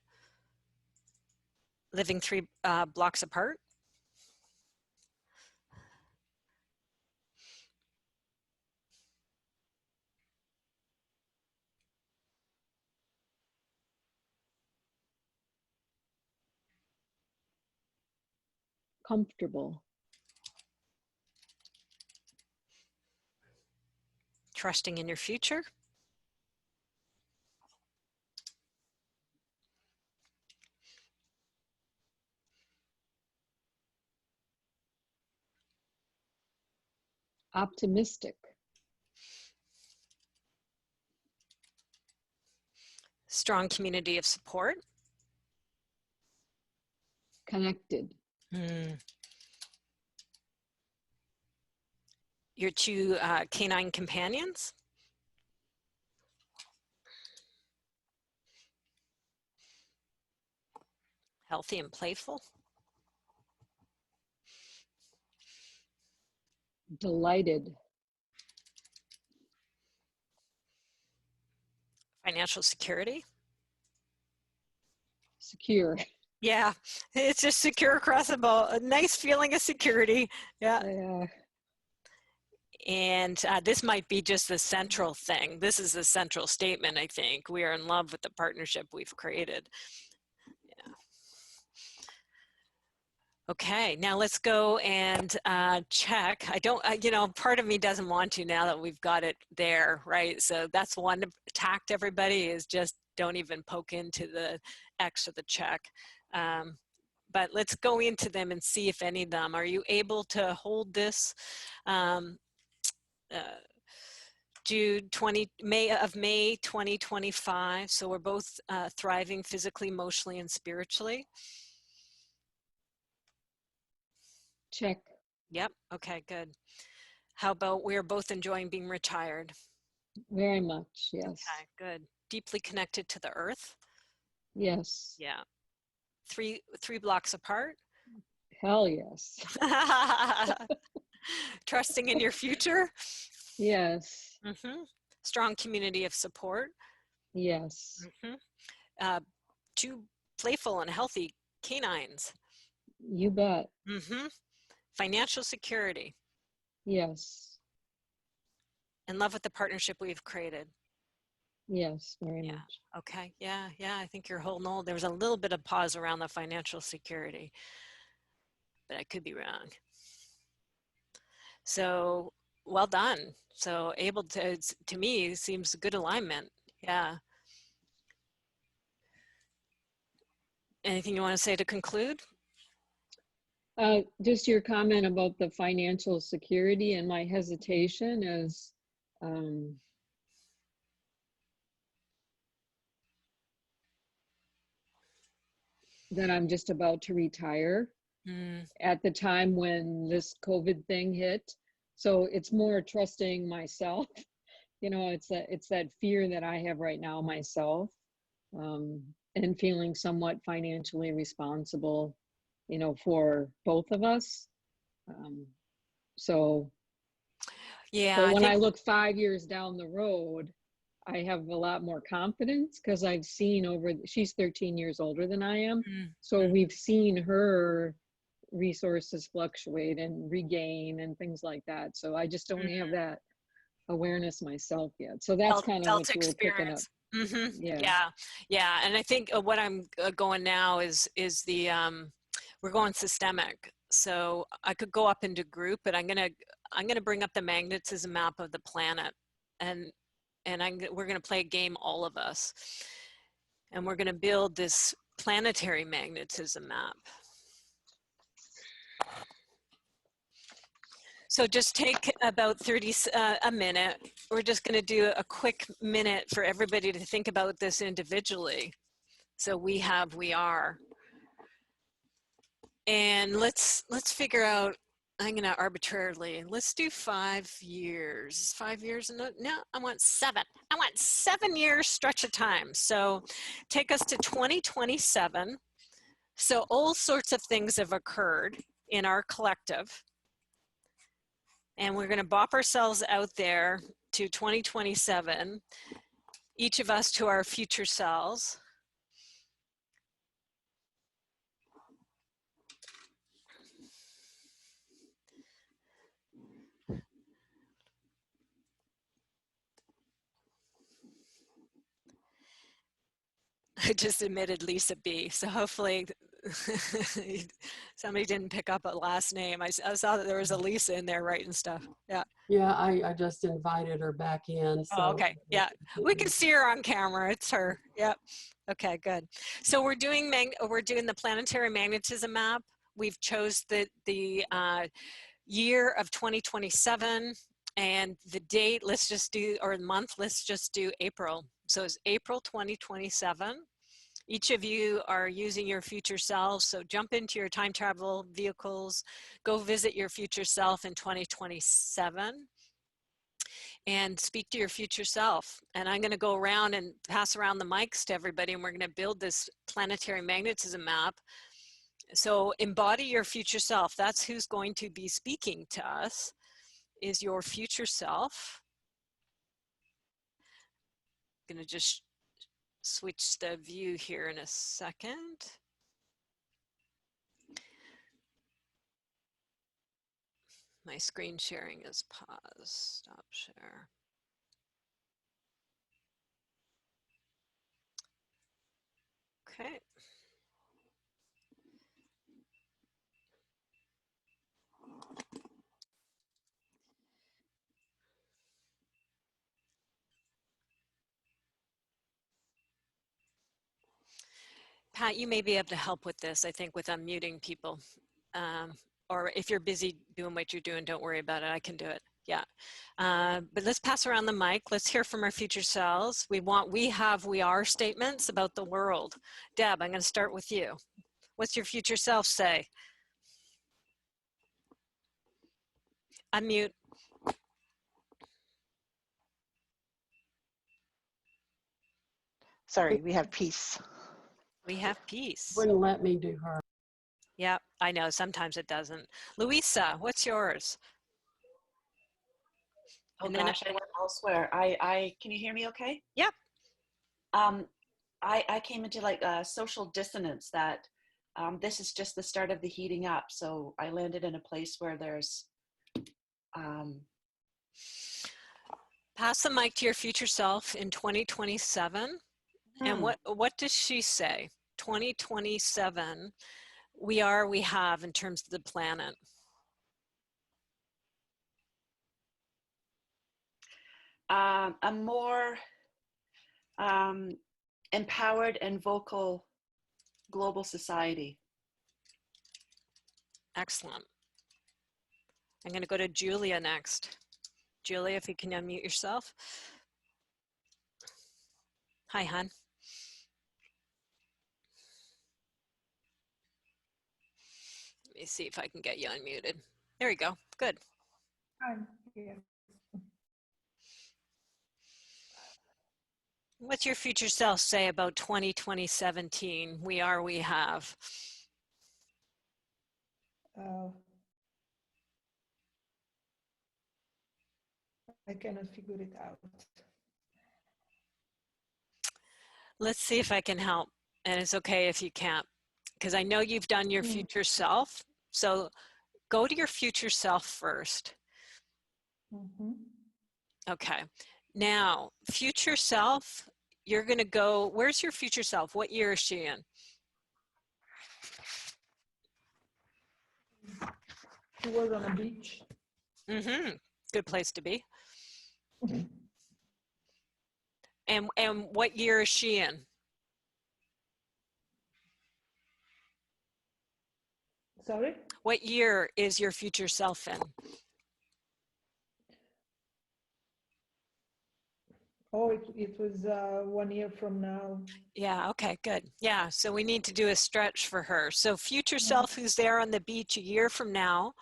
S1: Living 3 blocks apart?
S7: Comfortable.
S1: Trusting in your future?
S7: Optimistic.
S1: Strong community of support?
S7: Connected.
S1: Your 2 canine companions? Healthy and playful?
S7: Delighted.
S1: Financial security?
S7: Secure.
S1: Yeah, it's just secure across the board. A nice feeling of security. Yeah.
S7: Yeah.
S1: And this might be just the central thing. This is the central statement, I think. We are in love with the partnership we've created. Yeah. Okay, now let's go and check. I don't, you know, part of me doesn't want to now that we've got it there, right? So that's one tact, everybody, is just don't even poke into the X or the check. But let's go into them and see if any of them, are you able to hold this? May 2025. So we're both thriving physically, emotionally, and spiritually.
S7: Check.
S1: Yep. Okay, good. How about we're both enjoying being retired?
S7: Very much, yes.
S1: Okay, good. Deeply connected to the earth?
S7: Yes.
S1: Yeah. Three blocks apart?
S7: Hell yes.
S1: Trusting in your future?
S7: Yes.
S1: Strong community of support?
S7: Yes.
S1: Mm-hmm. Two playful and healthy canines.
S7: You bet.
S1: Mm-hmm. Financial security.
S7: Yes.
S1: In love with the partnership we've created.
S7: Yes, very
S1: Yeah.
S7: much.
S1: Okay. Yeah. Yeah. I think you're holding on. There was a little bit of pause around the financial security, but I could be wrong. So well done. So able to me, seems good alignment. Yeah. Anything you want to say to conclude?
S7: Just your comment about the financial security and my hesitation is that I'm just about to retire at the time when this COVID thing hit. So it's more trusting myself. You know, it's that fear that I have right now myself, and feeling somewhat financially responsible, you know, for both of us. So,
S1: yeah,
S7: but
S1: I
S7: when
S1: think
S7: I look 5 years down the road, I have a lot more confidence because I've seen she's 13 years older than I am. So we've seen her resources fluctuate and regain and things like that. So I just don't have that awareness myself yet. So that's kind of what you were picking up.
S1: Yeah. Yeah. And I think what I'm going now is the, we're going systemic. So I could go up into group, but I'm going to bring up the magnetism map of the planet, and we're going to play a game, all of us, and we're going to build this planetary magnetism map. So just take about a minute. We're just going to do a quick minute for everybody to think about this individually. So we are. And let's figure out, I'm going to arbitrarily, let's do 5 years. 5 years? No, I want 7. I want 7 years stretch of time. So take us to 2027. So all sorts of things have occurred in our collective. And we're going to bop ourselves out there to 2027, each of us to our future selves. I just admitted Lisa B. So hopefully somebody didn't pick up a last name. I saw that there was a Lisa in there writing stuff. Yeah.
S2: Yeah, I just invited her back in. So.
S1: Oh, okay. Yeah. We can see her on camera. It's her. Yep. Okay, good. So we're doing the planetary magnetism map. We've chose the year of 2027, and the date, let's just do, or month, let's just do April. So it's April 2027. Each of you are using your future selves, so jump into your time travel vehicles, go visit your future self in 2027 and speak to your future self. And I'm going to go around and pass around the mics to everybody, and we're going to build this planetary magnetism map. So embody your future self. That's who's going to be speaking to us, is your future self. I'm going to just switch the view here in a second. My screen sharing is paused. Stop share. Okay. Pat, you may be able to help with this, I think, with unmuting people. Or if you're busy doing what you're doing, don't worry about it. I can do it. Yeah. But let's pass around the mic. Let's hear from our future selves. We are statements about the world. Deb, I'm going to start with you. What's your future self say? Unmute.
S3: Sorry, we have peace.
S1: We have peace.
S2: Wouldn't let me do her.
S1: Yeah, I know. Sometimes it doesn't. Louisa, what's yours?
S8: Oh gosh, I went elsewhere. Can you hear me okay?
S1: Yep.
S8: I came into like a social dissonance that this is just the start of the heating up. So I landed in a place where there's
S1: Pass the mic to your future self in 2027. And what does she say? 2027, we have in terms of the planet.
S8: a more empowered and vocal global society.
S1: Excellent. I'm going to go to Julia next. Julia, if you can unmute yourself. Hi, hon. Let me see if I can get you unmuted. There you go. Good.
S9: I'm here.
S1: What's your future self say about 2017? We have.
S9: I cannot figure it out.
S1: Let's see if I can help. And it's okay if you can't, because I know you've done your future self. So go to your future self first. Okay. Now, future self, you're going to go, where's your future self? What year is she in?
S9: She was on a beach.
S1: Good place to be. And what year is she in?
S9: Sorry?
S1: What year is your future self in?
S9: Oh, it was 1 year from now.
S1: Yeah, okay, good. Yeah, so we need to do a stretch for her. So future self who's there on the beach a year from now,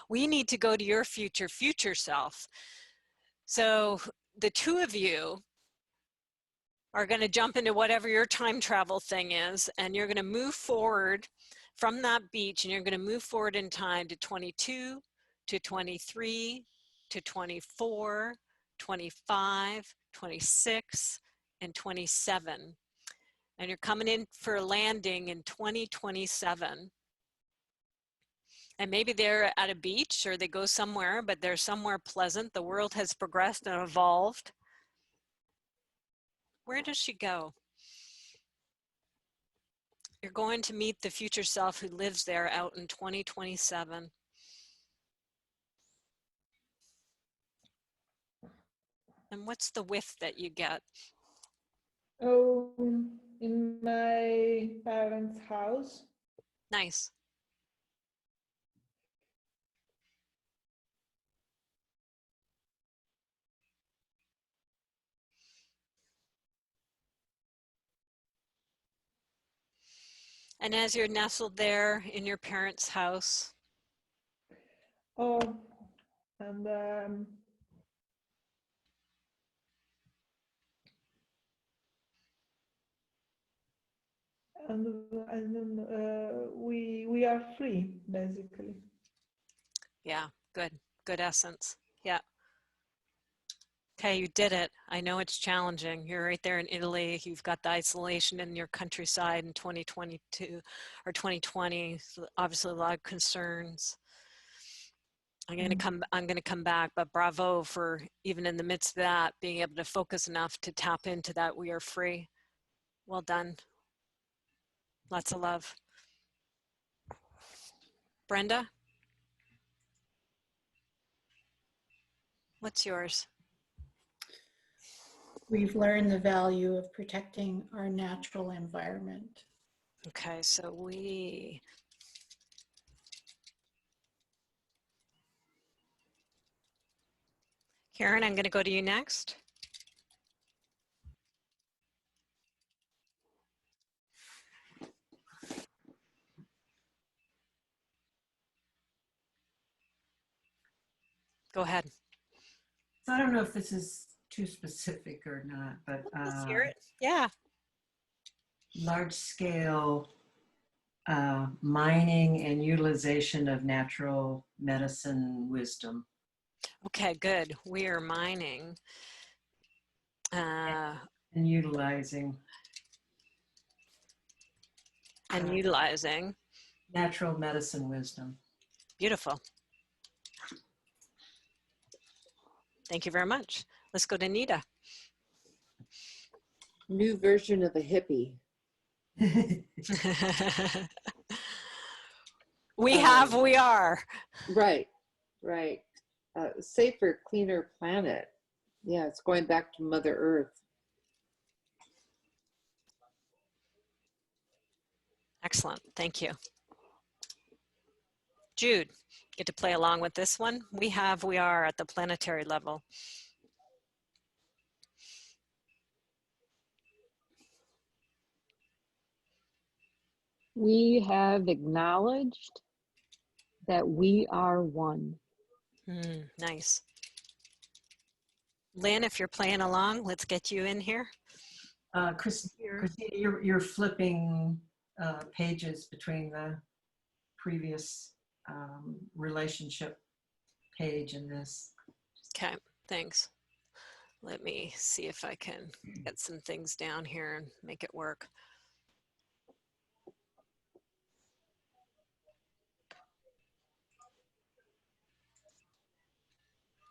S1: we need to go to your future self. So the two of you are going to jump into whatever your time travel thing is, and you're going to move forward from that beach, and you're going to move forward in time to 22, to 23, to 24, 25, 26, and 27. And you're coming in for a landing in 2027. And maybe they're at a beach or they go somewhere, but they're somewhere pleasant. The world has progressed and evolved. Where does she go? You're going to meet the future self who lives there out in 2027. And what's the whiff that you get?
S9: Oh, in my parents' house.
S1: Nice. And as you're nestled there in your parents' house.
S9: Oh, and we are free, basically.
S1: Yeah, good essence. Yeah. Okay, you did it. I know it's challenging. You're right there in Italy. You've got the isolation in your countryside in 2022 or 2020. So obviously a lot of concerns. I'm going to come back, but bravo for even in the midst of that, being able to focus enough to tap into that we are free. Well done. Lots of love. Brenda? What's yours?
S10: We've learned the value of protecting our natural environment.
S1: Okay, so we... Karen, I'm going to go to you next. Go ahead.
S11: So I don't know if this is too specific or not, but
S1: Let's hear it. Yeah.
S11: Large scale mining and utilization of natural medicine wisdom.
S1: Okay, good. We are mining.
S11: And utilizing
S1: And utilizing.
S11: natural medicine wisdom.
S1: Beautiful. Thank you very much. Let's go to Nita.
S12: New version of a hippie.
S1: We have, we are.
S12: Right, right. Safer, cleaner planet. Yeah, it's going back to Mother Earth.
S1: Excellent. Thank you. Jude, get to play along with this one. We have, we are at the planetary level.
S7: We have acknowledged that we are one.
S1: Nice. Lynn, if you're playing along, let's get you in here.
S11: Christina, you're flipping pages between the previous relationship page and this.
S1: Okay, thanks. Let me see if I can get some things down here and make it work.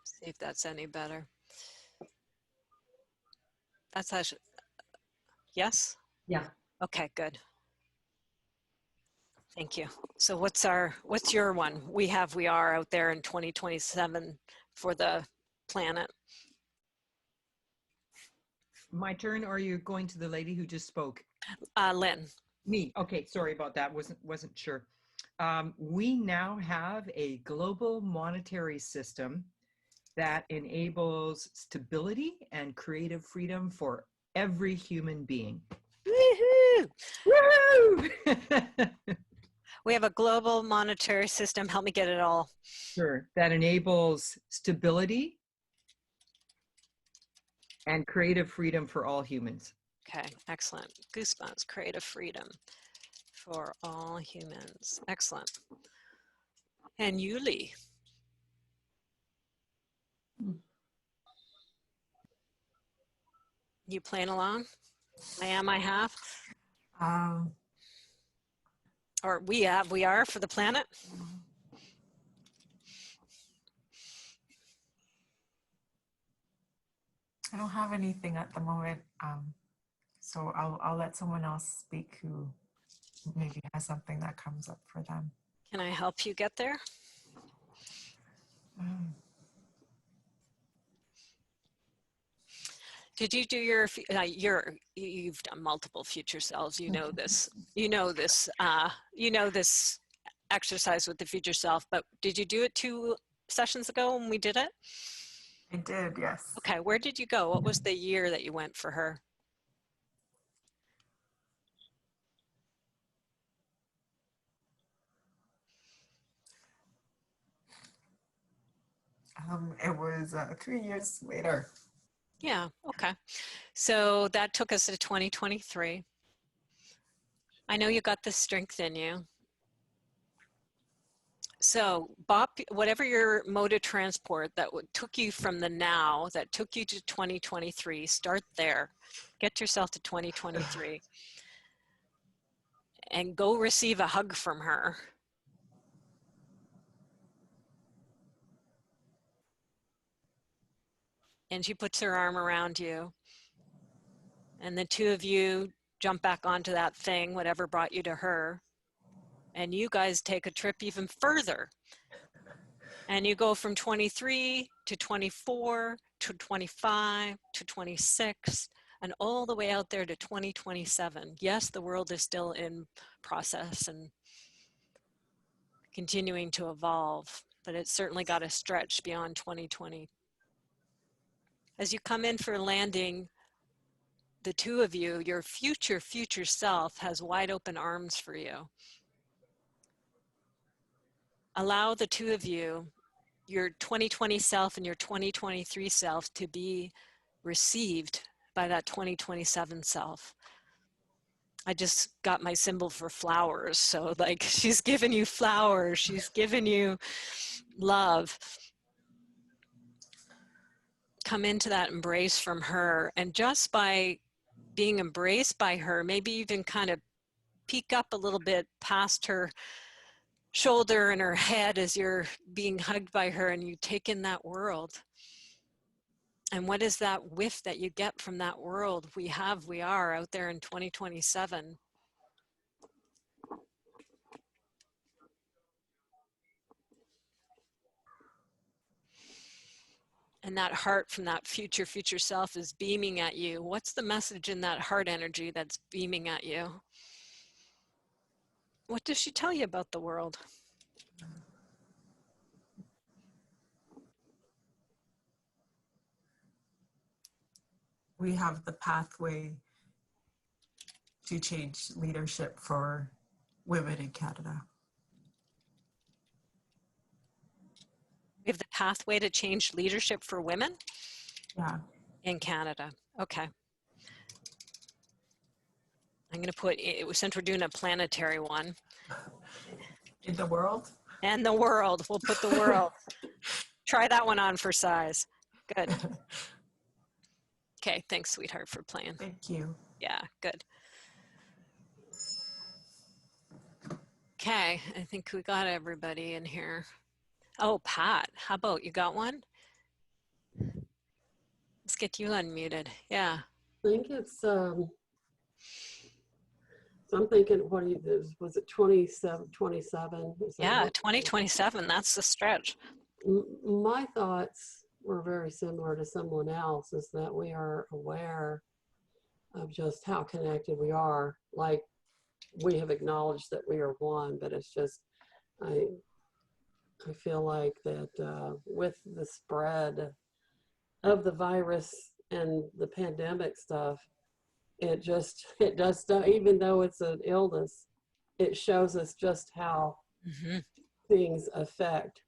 S1: See if that's any better. That's actually, yes?
S11: Yeah.
S1: Okay, good. Thank you. So what's your one? We have, we are out there in 2027 for the planet.
S13: My turn, or are you going to the lady who just spoke?
S1: Lynn.
S13: Me. Okay, sorry about that. Wasn't sure. We now have a global monetary system that enables stability and creative freedom for every human being.
S1: Woohoo!
S13: Woohoo!
S1: We have a global monetary system. Help me get it all.
S13: Sure. That enables stability and creative freedom for all humans.
S1: Okay, excellent. Goosebumps, creative freedom for all humans. Excellent. And Yuli. You playing along? I am, I have. Or we have, we are for the planet.
S14: I don't have anything at the moment, so I'll let someone else speak who maybe has something that comes up for them.
S1: Can I help you get there? Did you do you've done multiple future selves, you know this, you know this exercise with the future self, but did you do it 2 sessions ago when we did it?
S14: I did, yes.
S1: Okay, where did you go? What was the year that you went for her?
S14: It was 3 years later.
S1: Yeah, okay. So that took us to 2023. I know you got the strength in you. So Bob, whatever your mode of transport that took you from the now, that took you to 2023, start there. Get yourself to 2023. And go receive a hug from her. And she puts her arm around you. And the 2 of you jump back onto that thing, whatever brought you to her. And you guys take a trip even further. And you go from 23 to 24 to 25 to 26 and all the way out there to 2027. Yes, the world is still in process and continuing to evolve, but it's certainly got to stretch beyond 2020. As you come in for landing, the 2 of you, your future self has wide open arms for you. Allow the 2 of you, your 2020 self and your 2023 self, to be received by that 2027 self. I just got my symbol for flowers. So like she's given you flowers, she's given you love. Come into that embrace from her, and just by being embraced by her, maybe even kind of peek up a little bit past her shoulder and her head as you're being hugged by her, and you take in that world. And what is that whiff that you get from that world? We are out there in 2027. And that heart from that future self is beaming at you. What's the message in that heart energy that's beaming at you? What does she tell you about the world?
S14: We have the pathway to change leadership for women in Canada.
S1: We have the pathway to change leadership for women?
S14: Yeah.
S1: In Canada. Okay. I'm going to put, since we're doing a planetary one.
S14: In the world?
S1: And the world. We'll put the world. Try that one on for size. Good. Okay, thanks, sweetheart, for playing.
S14: Thank you.
S1: Yeah, good. Okay, I think we got everybody in here. Oh, Pat, how about you got one? Let's get you unmuted. Yeah.
S2: I think it's, so I'm thinking, what do you, was it 27?
S1: Yeah, 2027, that's the stretch.
S2: My thoughts were very similar to someone else, is that we are aware of just how connected we are. Like, we have acknowledged that we are one, but it's just, I feel like that with the spread of the virus and the pandemic stuff, it does, even though it's an illness, it shows us just how things affect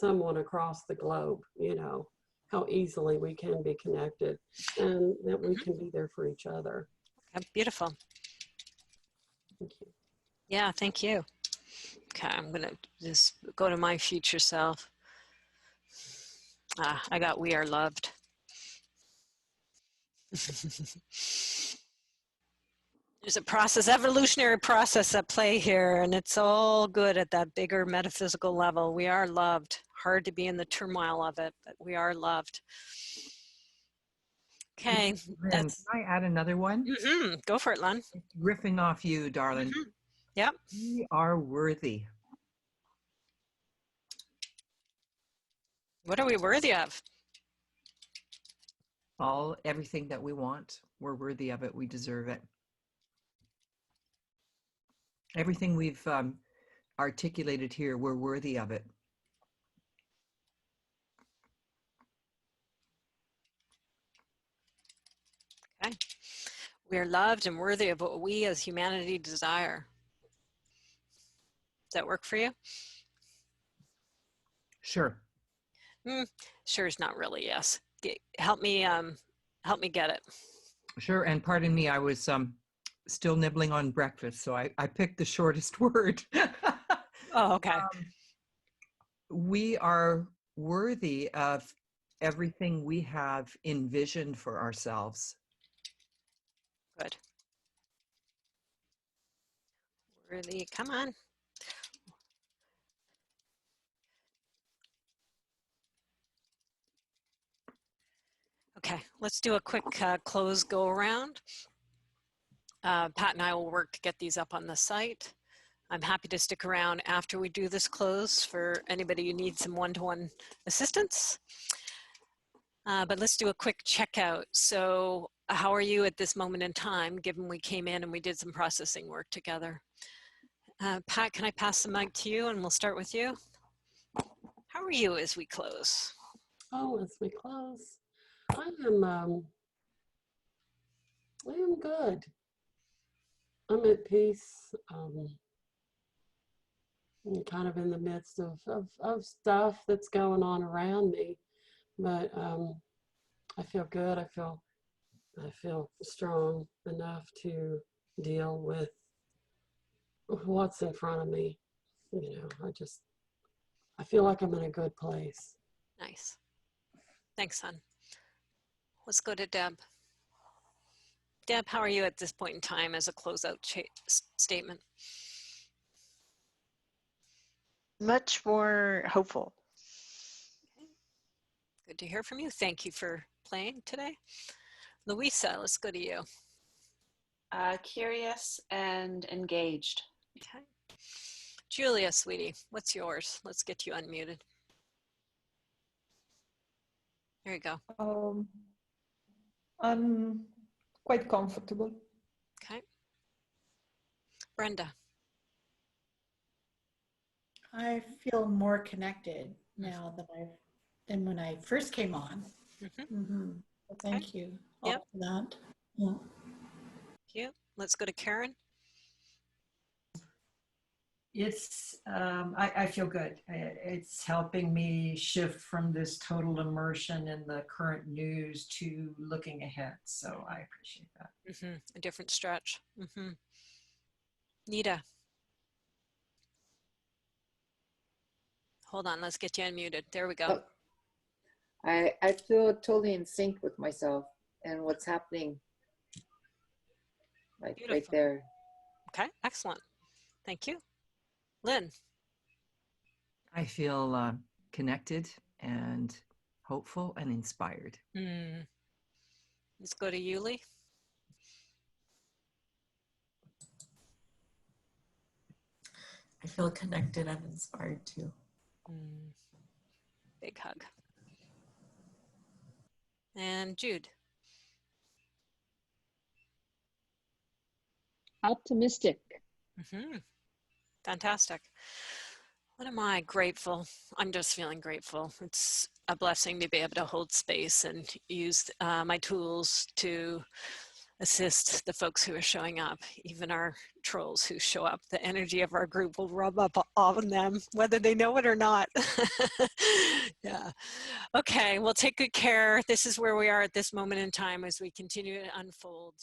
S2: someone across the globe, you know, how easily we can be connected and that we can be there for each other.
S1: Okay, beautiful.
S2: Thank you.
S1: Yeah, thank you. Okay, I'm gonna just go to my future self. I got we are loved. There's a process, evolutionary process at play here, and it's all good at that bigger metaphysical level. We are loved. Hard to be in the turmoil of it, but we are loved. Okay.
S13: Can I add another one?
S1: Go for it, Lon.
S13: Riffing off you, darling.
S1: Yep.
S13: We are worthy.
S1: What are we worthy of?
S13: Everything that we want, we're worthy of it. We deserve it. Everything we've articulated here, we're worthy of it.
S1: Okay. We are loved and worthy of what we as humanity desire. Does that work for you?
S13: Sure.
S1: Sure is not really yes. Help me get it.
S13: Sure, and pardon me, I was still nibbling on breakfast, so I picked the shortest word.
S1: Oh, okay.
S13: We are worthy of everything we have envisioned for ourselves.
S1: Good. Worthy, come on. Okay, let's do a quick close go around. Pat and I will work to get these up on the site. I'm happy to stick around after we do this close for anybody who needs some one-to-one assistance. But let's do a quick checkout. So how are you at this moment in time, given we came in and we did some processing work together? Pat, can I pass the mic to you and we'll start with you? How are you as we close?
S2: Oh, as we close, I am good. I'm at peace. I'm kind of in the midst of stuff that's going on around me, but I feel good. I feel strong enough to deal with what's in front of me. You know, I feel like I'm in a good place.
S1: Nice. Thanks, hon. Let's go to Deb. Deb, how are you at this point in time as a closeout statement?
S3: Much more hopeful.
S1: Good to hear from you. Thank you for playing today. Louisa, let's go to you.
S8: Curious and engaged.
S1: Okay. Julia, sweetie, what's yours? Let's get you unmuted. There you go.
S9: I'm quite comfortable.
S1: Okay. Brenda.
S10: I feel more connected now than when I first came on. So thank you all for that. Yeah.
S1: Thank you. Let's go to Karen.
S11: It's, I feel good. It's helping me shift from this total immersion in the current news to looking ahead. So I appreciate that.
S1: A different stretch. Nita. Hold on, let's get you unmuted. There we go.
S12: Oh, I feel totally in sync with myself and what's happening. Like
S1: Beautiful.
S12: right there.
S1: Okay, excellent. Thank you. Lynn.
S13: I feel connected and hopeful and inspired.
S1: Let's go to Yuli.
S15: I feel connected and inspired too.
S1: Big hug. And Jude.
S7: Optimistic.
S1: Fantastic. What am I grateful? I'm just feeling grateful. It's a blessing to be able to hold space and use my tools to assist the folks who are showing up, even our trolls who show up. The energy of our group will rub up on them, whether they know it or not. Yeah. Okay, well, take good care. This is where we are at this moment in time as we continue to unfold.